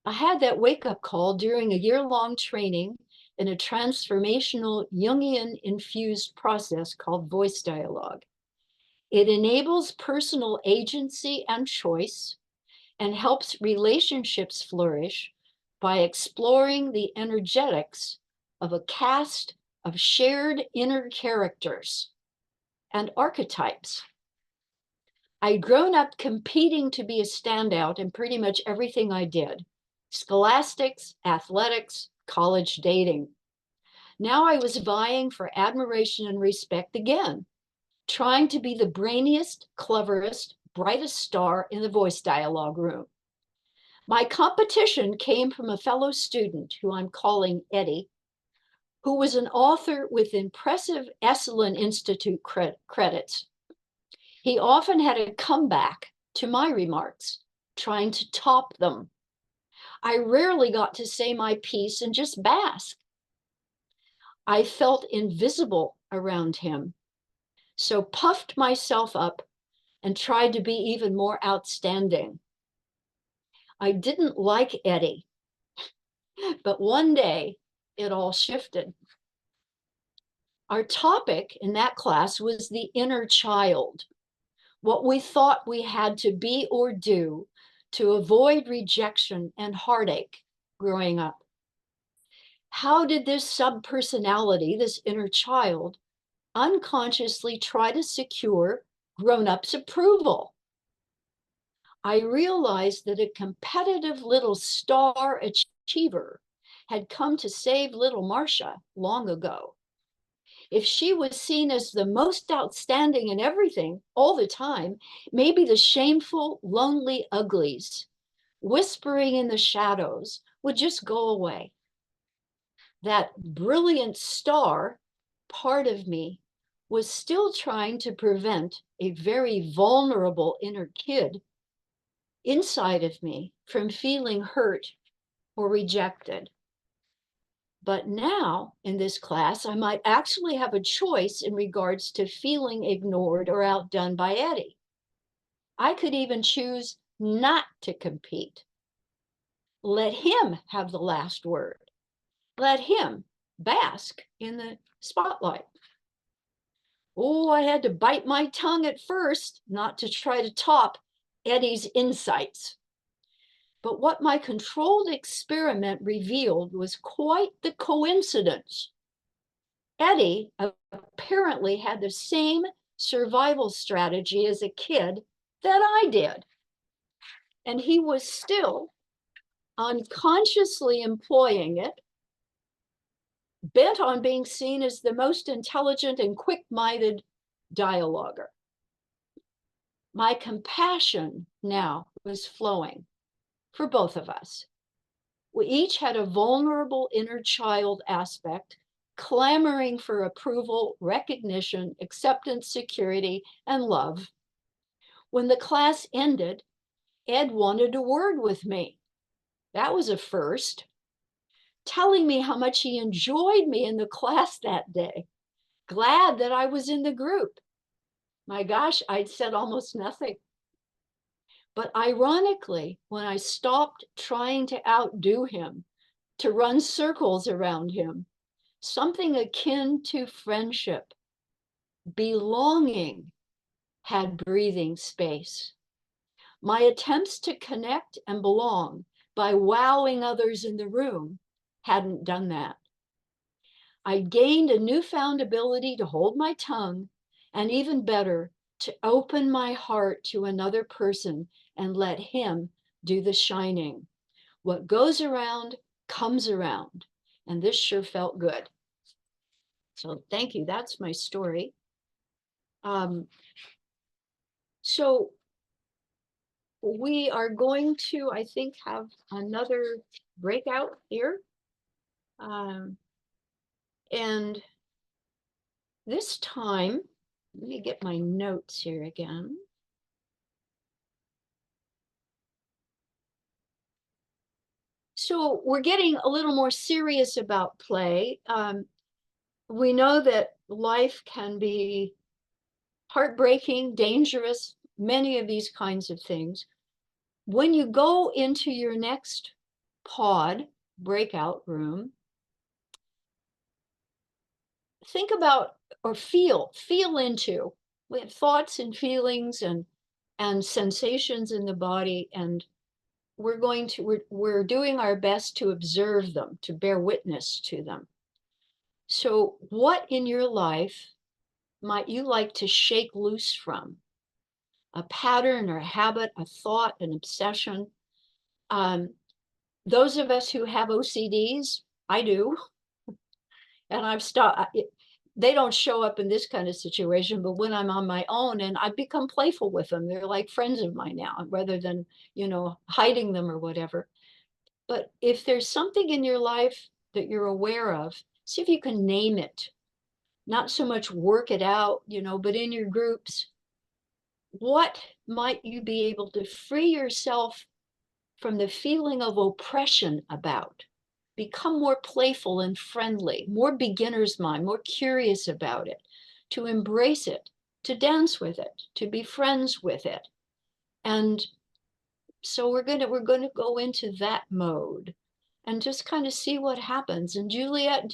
I had that wake-up call during a year-long training in a transformational Jungian-infused process called voice dialogue. It enables personal agency and choice and helps relationships flourish by exploring the energetics of a cast of shared inner characters and archetypes. I'd grown up competing to be a standout in pretty much everything I did: scholastics, athletics, college dating. Now I was vying for admiration and respect again, trying to be the brainiest, cleverest, brightest star in the voice dialogue room. My competition came from a fellow student who I'm calling Eddie, who was an author with impressive Esalen Institute credits. He often had a comeback to my remarks, trying to top them. I rarely got to say my piece and just bask. I felt invisible around him, so puffed myself up and tried to be even more outstanding. I didn't like Eddie, but one day it all shifted. Our topic in that class was the inner child, what we thought we had to be or do to avoid rejection and heartache growing up. How did this subpersonality, this inner child, unconsciously try to secure grown-ups' approval? I realized that a competitive little star achiever had come to save little Marcia long ago. If she was seen as the most outstanding in everything all the time, maybe the shameful, lonely uglies whispering in the shadows would just go away. That brilliant star part of me was still trying to prevent a very vulnerable inner kid inside of me from feeling hurt or rejected. But now in this class, I might actually have a choice in regards to feeling ignored or outdone by Eddie. I could even choose not to compete. Let him have the last word. Let him bask in the spotlight. Oh, I had to bite my tongue at first not to try to top Eddie's insights. But what my controlled experiment revealed was quite the coincidence. Eddie apparently had the same survival strategy as a kid that I did. And he was still unconsciously employing it, bent on being seen as the most intelligent and quick-minded dialoguer. My compassion now was flowing for both of us. We each had a vulnerable inner child aspect, clamoring for approval, recognition, acceptance, security, and love. When the class ended, Ed wanted a word with me. That was a first, telling me how much he enjoyed me in the class that day, glad that I was in the group. My gosh, I'd said almost nothing. But ironically, when I stopped trying to outdo him, to run circles around him, something akin to friendship, belonging, had breathing space. My attempts to connect and belong by wowing others in the room hadn't done that. I gained a newfound ability to hold my tongue, and even better, to open my heart to another person and let him do the shining. What goes around comes around, and this sure felt good. So thank you. That's my story. So we are going to, I think, have another breakout here. And this time, let me get my notes here again. So we're getting a little more serious about play. We know that life can be heartbreaking, dangerous, many of these kinds of things. When you go into your next pod, breakout room, think about or feel into. We have thoughts and feelings and sensations in the body, and we're doing our best to observe them, to bear witness to them. So what in your life might you like to shake loose from? A pattern or a habit, a thought, an obsession. Those of us who have OCDs, I do, and I've stopped. They don't show up in this kind of situation, but when I'm on my own, and I've become playful with them, they're like friends of mine now, rather than, hiding them or whatever. But if there's something in your life that you're aware of, see if you can name it. Not so much work it out, but in your groups, what might you be able to free yourself from the feeling of oppression about? Become more playful and friendly, more beginner's mind, more curious about it, to embrace it, to dance with it, to be friends with it. And so we're going to go into that mode and just kind of see what happens. And Juliet,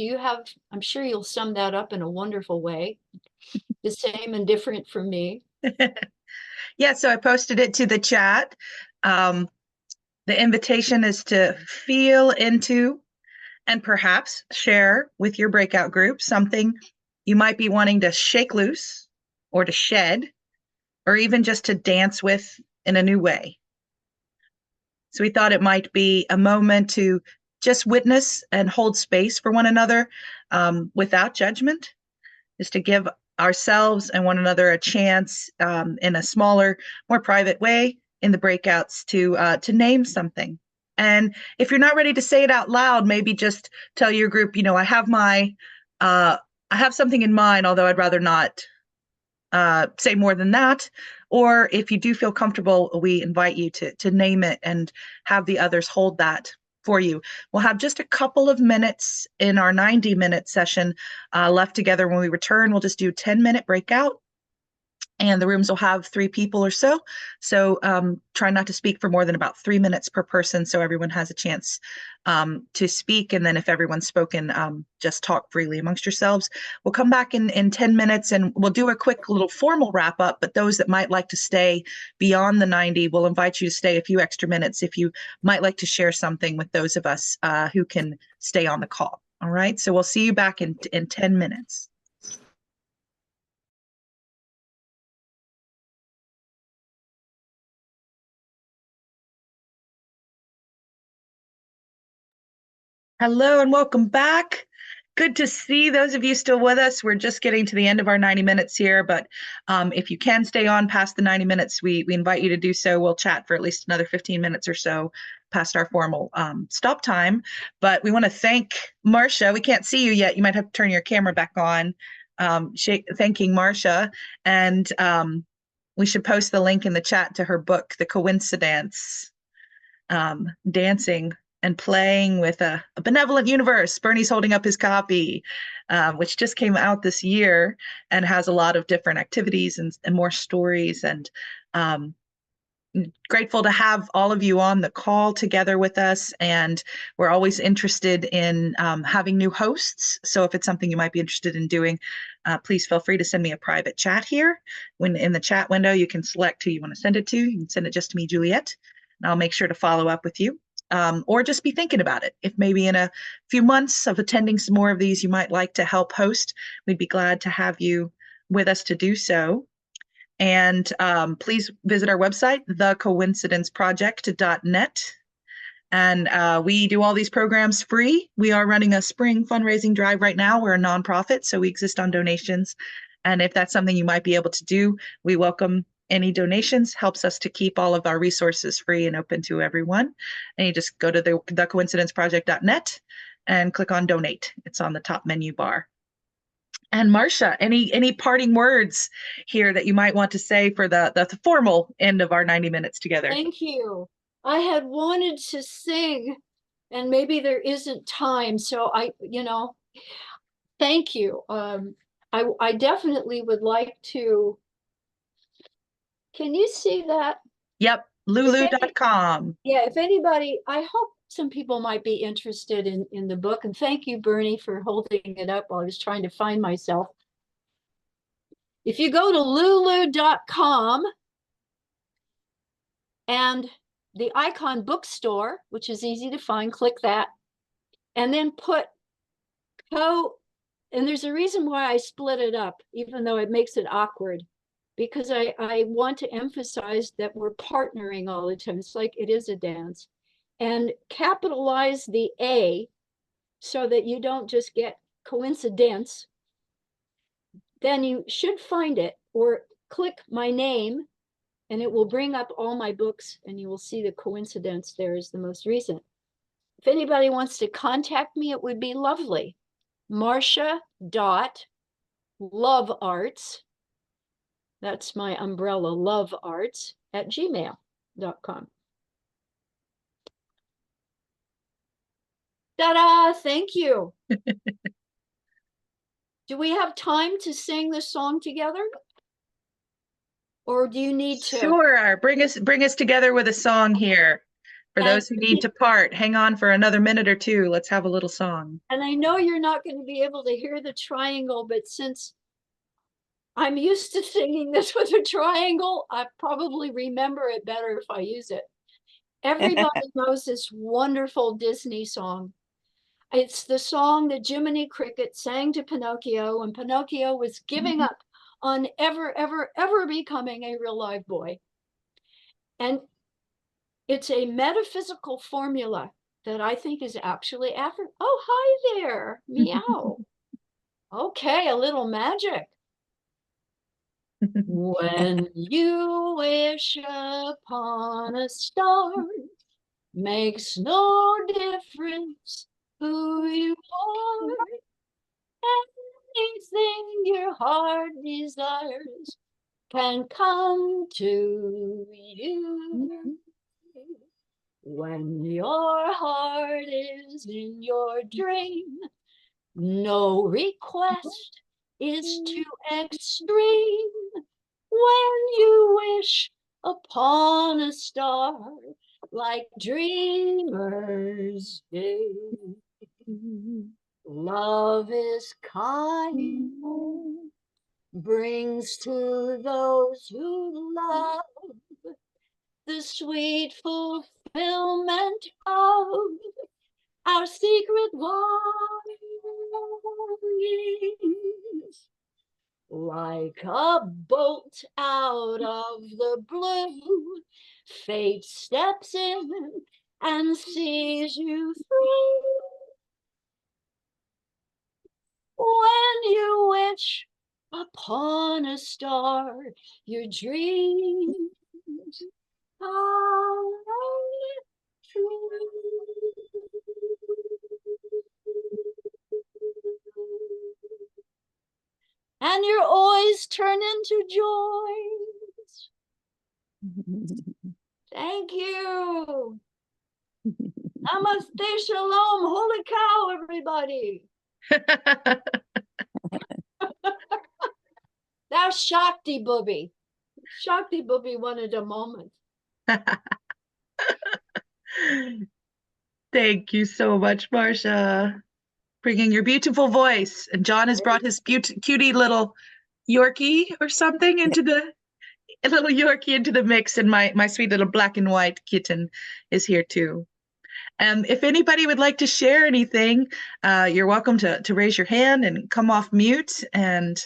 I'm sure you'll sum that up in a wonderful way, the same and different from me. Yeah, so I posted it to the chat. The invitation is to feel into and perhaps share with your breakout group something you might be wanting to shake loose or to shed, or even just to dance with in a new way. So we thought it might be a moment to just witness and hold space for one another without judgment, just to give ourselves and one another a chance in a smaller, more private way in the breakouts to name something. And if you're not ready to say it out loud, maybe just tell your group, I have I have something in mind, although I'd rather not say more than that. Or if you do feel comfortable, we invite you to name it and have the others hold that for you. We'll have just a couple of minutes in our 90-minute session left together. When we return, we'll just do a 10-minute breakout, and the rooms will have 3 people or so. So try not to speak for more than about 3 minutes per person, so everyone has a chance to speak. And then if everyone's spoken, just talk freely amongst yourselves. We'll come back in 10 minutes and we'll do a quick little formal wrap up, but those that might like to stay beyond the 90, we'll invite you to stay a few extra minutes if you might like to share something with those of us who can stay on the call. All right, so we'll see you back in 10 minutes. Hello and welcome back. Good to see those of you still with us. We're just getting to the end of our 90 minutes here, but if you can stay on past the 90 minutes, we invite you to do so. We'll chat for at least another 15 minutes or so past our formal stop time. But we want to thank Marcia. We can't see you yet. You might have to turn your camera back on. Thanking Marcia. And we should post the link in the chat to her book, The Co-incidAnce, dancing and playing with a benevolent universe. Bernie's holding up his copy, which just came out this year and has a lot of different activities and more stories. And grateful to have all of you on the call together with us. And we're always interested in having new hosts. So if it's something you might be interested in doing, please feel free to send me a private chat here. When in the chat window, you can select who you want to send it to. You can send it just to me, Juliet, and I'll make sure to follow up with you. Or just be thinking about it. If maybe in a few months of attending some more of these, you might like to help host, we'd be glad to have you with us to do so. And please visit our website, thecoincidanceproject.net. And we do all these programs free. We are running a spring fundraising drive right now. We're a nonprofit, so we exist on donations. And if that's something you might be able to do, we welcome any donations. Helps us to keep all of our resources free and open to everyone. And you just go to the coincidanceproject.net and click on donate. It's on the top menu bar. And Marcia, any parting words here that you might want to say for the formal end of our 90 minutes together? Thank you. I had wanted to sing, and maybe there isn't time, so thank you. I definitely would like to. Can you see that? Yep, lulu.com. Yeah, if anybody, I hope some people might be interested in the book. And thank you, Bernie, for holding it up while I was trying to find myself. If you go to lulu.com and the icon bookstore, which is easy to find, click that, and then put and there's a reason why I split it up, even though it makes it awkward, because I want to emphasize that we're partnering all the time. It's like it is a dance. And capitalize the A so that you don't just get coincidence. Then you should find it, or click my name and it will bring up all my books and you will see the coincidence there is the most recent. If anybody wants to contact me, it would be lovely. Marcia.lovearts, that's my umbrella, lovearts @gmail.com. Ta-da! Thank you. Do we have time to sing this song together? Or do you need to? Sure. Bring us together with a song here. For those who need to part, hang on for another minute or two. Let's have a little song. And I know you're not going to be able to hear the triangle, but since I'm used to singing this with a triangle, I probably remember it better if I use it. Everybody knows this wonderful Disney song. It's the song that Jiminy Cricket sang to Pinocchio when Pinocchio was giving up on ever becoming a real live boy. And it's a metaphysical formula that I think is actually accurate. Oh, hi there, meow. Okay, a little magic. When you wish upon a star, makes no difference who you are. Anything your heart desires can come to you. When your heart is in your dream, no request is too extreme. When you wish upon a star, like dreamers do. Love is kind, brings to those who love the sweet fulfillment of our secret longings. Like a bolt out of the blue, fate steps in and sees you through. When you wish upon a star, your dreams come true. And your joys turn into joys. Thank you. Namaste, shalom, holy cow, everybody. Thou Shakti Booby. Shakti Booby wanted a moment. Thank you so much, Marcia, bringing your beautiful voice. And John has brought his cutie little Yorkie or something into the mix, and my sweet little black and white kitten is here too. If anybody would like to share anything, you're welcome to raise your hand and come off mute and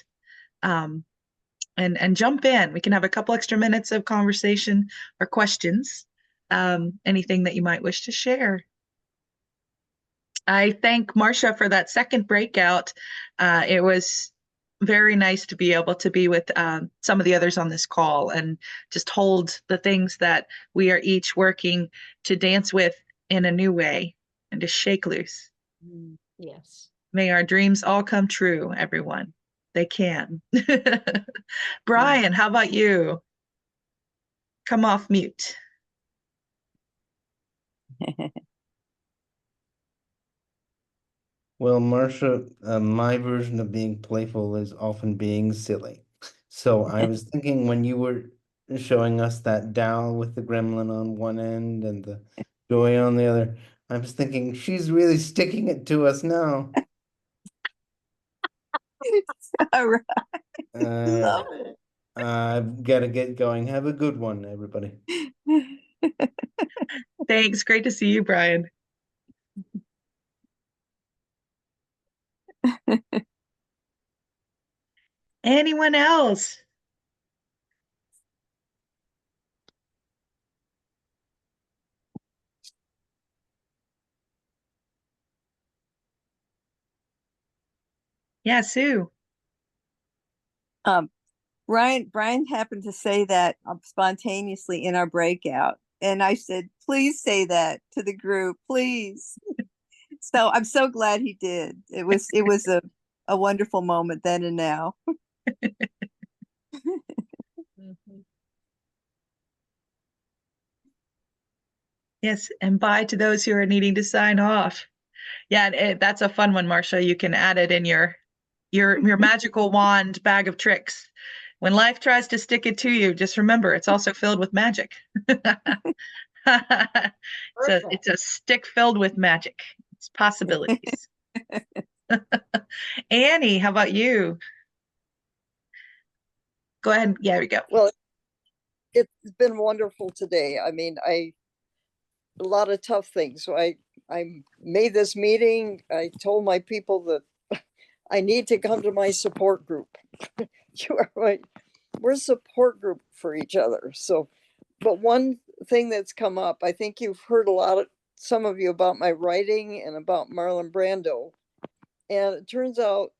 jump in. We can have a couple extra minutes of conversation or questions. Anything that you might wish to share. I thank Marcia for that second breakout. It was very nice to be able to be with some of the others on this call and just hold the things that we are each working to dance with in a new way and to shake loose. Yes. May our dreams all come true, everyone. They can. Brian, how about you? Come off mute. Well, Marcia, my version of being playful is often being silly. So I was thinking when you were showing us that dowel with the gremlin on one end and the joy on the other, I was thinking she's really sticking it to us now. All right. Love it. I've got to get going. Have a good one, everybody. Thanks. Great to see you, Brian. Anyone else? Yeah, Sue. Brian happened to say that spontaneously in our breakout, and I said, "Please say that to the group, please." So I'm so glad he did. It was a wonderful moment then and now. Yes, and bye to those who are needing to sign off. Yeah, that's a fun one, Marcia. You can add it in your magical wand bag of tricks. When life tries to stick it to you, just remember it's also filled with magic. It's a stick filled with magic. It's possibilities. Annie, how about you? Go ahead. Yeah, we go. Well, it's been wonderful today. I mean, a lot of tough things. So I made this meeting. I told my people that I need to come to my support group. You are right. We're a support group for each other. So, but one thing that's come up, I think you've heard some of you about my writing and about Marlon Brando. And it turns out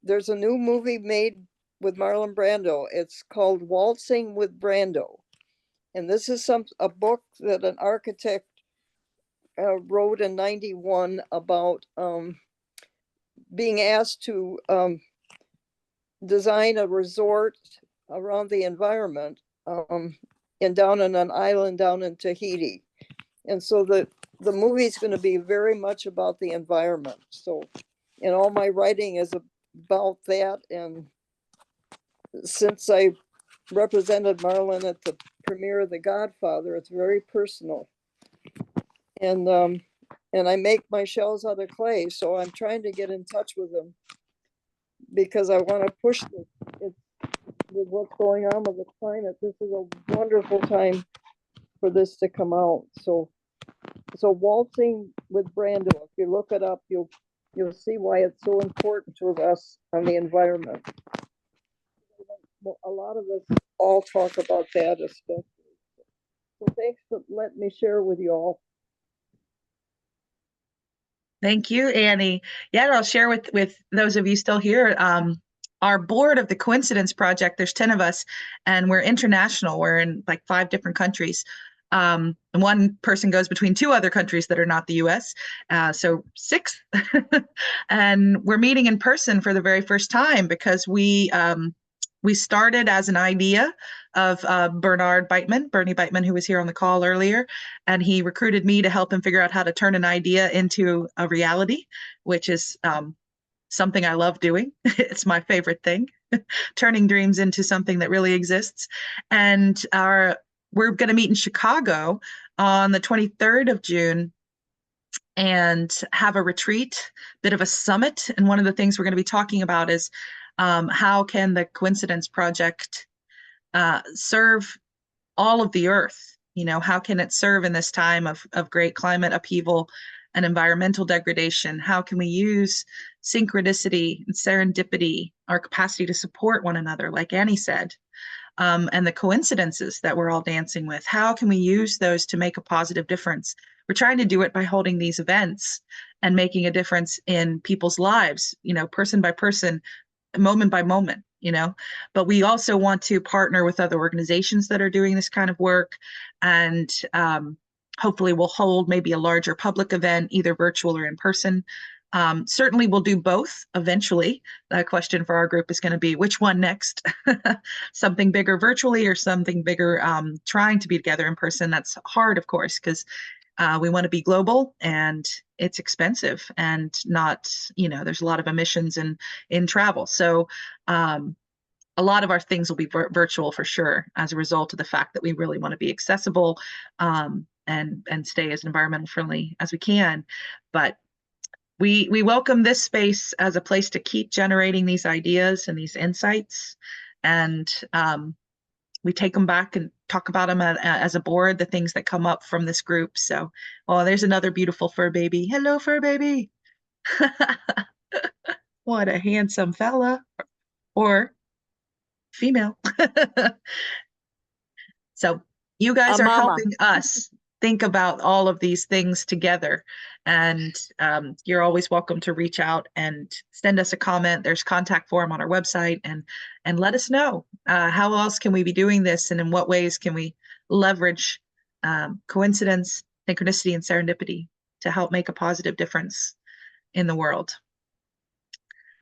there's a new movie made with Marlon Brando. It's called Waltzing with Brando. And this is a book that an architect wrote in '91 about being asked to design a resort around the environment and down on an island down in Tahiti. And so the movie is going to be very much about the environment. So, and all my writing is about that. And since I represented Marlon at the premiere of The Godfather, it's very personal. And I make my shells out of clay, so I'm trying to get in touch with them because I want to push this. With what's going on with the climate, this is a wonderful time for this to come out. So Waltzing with Brando, if you look it up, you'll see why it's so important to us on the environment. A lot of us all talk about that, especially. So thanks for letting me share with you all. Thank you, Annie. Yeah, and I'll share with those of you still here. Our board of the CoincidAnce Project, there's 10 of us, and we're international. We're in like 5 different countries. And one person goes between 2 other countries that are not the US, so 6. And we're meeting in person for the very first time because we started as an idea of Bernie Beitman, who was here on the call earlier, and he recruited me to help him figure out how to turn an idea into a reality, which is something I love doing. It's my favorite thing, turning dreams into something that really exists. And we're going to meet in Chicago on the 23rd of June and have a retreat, bit of a summit. And one of the things we're going to be talking about is how can the CoincidAnce Project serve all of the earth? You know, how can it serve in this time of great climate upheaval and environmental degradation? How can we use synchronicity and serendipity, our capacity to support one another, like Annie said, and the coincidences that we're all dancing with? How can we use those to make a positive difference? We're trying to do it by holding these events and making a difference in people's lives, you know, person by person, moment by moment, you know. But we also want to partner with other organizations that are doing this kind of work, and hopefully we'll hold maybe a larger public event, either virtual or in person. Certainly we'll do both eventually. The question for our group is going to be which one next, something bigger virtually or something bigger trying to be together in person. That's hard, of course, because we want to be global and it's expensive and not, you know, there's a lot of emissions in travel. So a lot of our things will be virtual for sure as a result of the fact that we really want to be accessible and stay as environmental friendly as we can. But we welcome this space as a place to keep generating these ideas and these insights, and we take them back and talk about them as a board, the things that come up from this group. So, oh, there's another beautiful fur baby. Hello, fur baby. What a handsome fella, or female. So you guys are helping us think about all of these things together, and you're always welcome to reach out and send us a comment. There's contact form on our website, and let us know how else can we be doing this, and in what ways can we leverage coincidence, synchronicity, and serendipity to help make a positive difference in the world.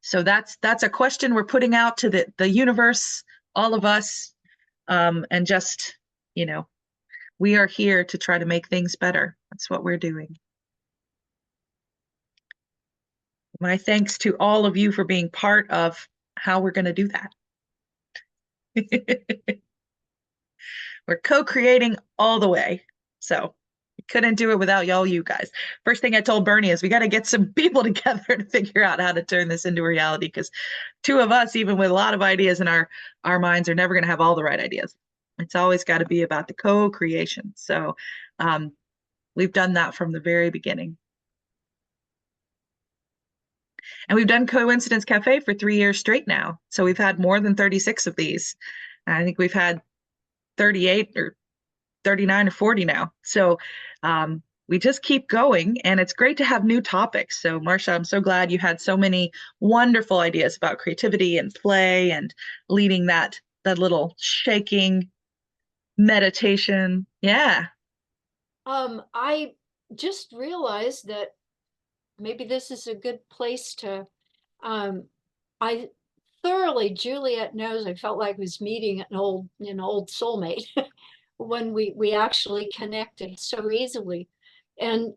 So that's a question we're putting out to the universe, all of us, and just, you know, we are here to try to make things better. That's what we're doing. My thanks to all of you for being part of how we're going to do that. We're co-creating all the way. So we couldn't do it without y'all, you guys. First thing I told Bernie is we got to get some people together to figure out how to turn this into reality, because 2 of us, even with a lot of ideas in our minds, are never going to have all the right ideas. It's always got to be about the co-creation. So We've done that from the very beginning. And we've done Co-incidAnce Cafe for 3 years straight now. So we've had more than 36 of these. I think we've had 38 or 39 or 40 now. So we just keep going, and it's great to have new topics. So Marcia, I'm so glad you had so many wonderful ideas about creativity and play and leading that little shaking meditation. Yeah. I just realized that maybe this is a good place to, I thoroughly, Juliet knows, I felt like I was meeting an old soulmate when we actually connected so easily. And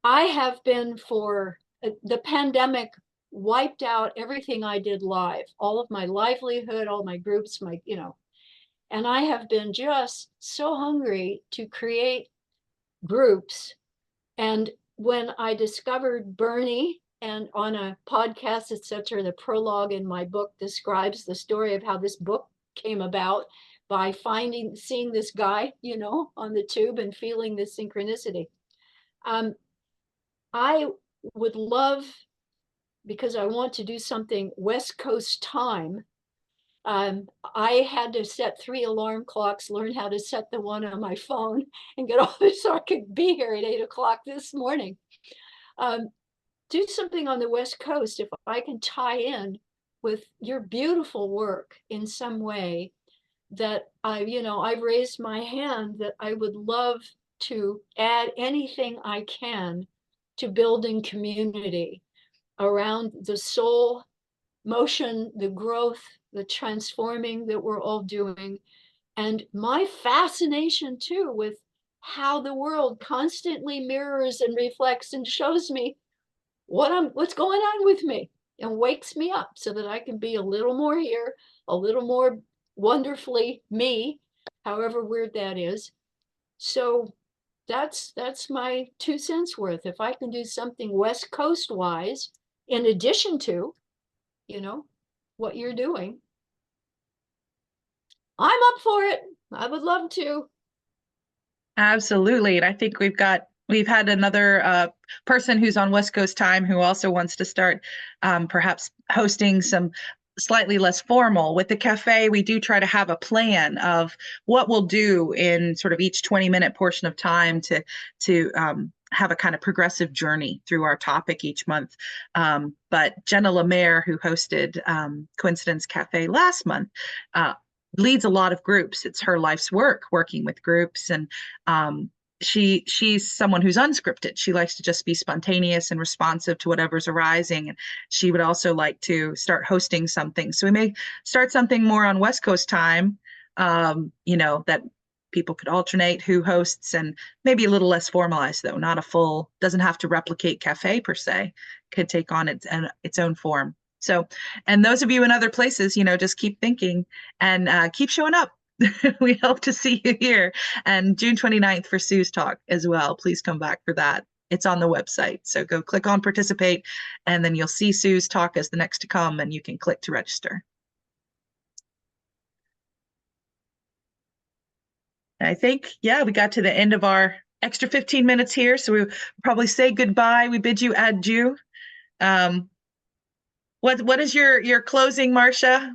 I have been for the pandemic wiped out everything I did live, all of my livelihood, all my groups, and I have been just so hungry to create groups. And when I discovered Bernie, and on a podcast, etc., the prologue in my book describes the story of how this book came about by seeing this guy, on the tube and feeling this synchronicity. I would love, because I want to do something West Coast time. I had to set 3 alarm clocks, learn how to set the one on my phone, and get all this so I could be here at 8 o'clock this morning. Do something on the West Coast if I can tie in with your beautiful work in some way, that I've raised my hand that I would love to add anything I can to building community around the soul motion, the growth, the transforming that we're all doing. And my fascination too with how the world constantly mirrors and reflects and shows me what's going on with me, and wakes me up so that I can be a little more here, a little more wonderfully me, however weird that is. So that's my 2 cents worth. If I can do something West Coast wise, in addition to, what you're doing, I'm up for it. I would love to. Absolutely. And I think we've had another person who's on West Coast time who also wants to start perhaps hosting some slightly less formal. With the cafe, we do try to have a plan of what we'll do in sort of each 20-minute portion of time to have a kind of progressive journey through our topic each month. But Jenna Lemaire, who hosted CoincidAnce Cafe last month, leads a lot of groups. It's her life's work, working with groups. And she's someone who's unscripted. She likes to just be spontaneous and responsive to whatever's arising. And she would also like to start hosting something. So we may start something more on West Coast time, that people could alternate who hosts, and maybe a little less formalized, though, not a full, doesn't have to replicate cafe per se, could take on its own form. So, and those of you in other places, just keep thinking and keep showing up. We hope to see you here. And June 29th for Sue's talk as well. Please come back for that. It's on the website. So go click on participate, and then you'll see Sue's talk as the next to come, and you can click to register. I think, we got to the end of our extra 15 minutes here. So we'll probably say goodbye. We bid you adieu. What is your closing, Marcia?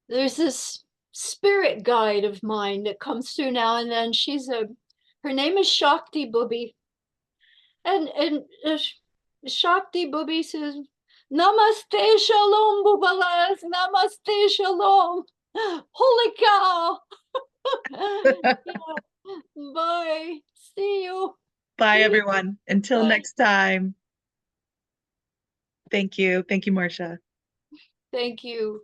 There's this spirit guide of mine that comes through now and then. Her name is Shakti Booby. And Shakti Booby says, Namaste Shalom, Boobalas, Namaste Shalom. Holy cow. Bye. See you. Bye, everyone. Until Bye. next time. Thank you. Thank you, Marcia. Thank you.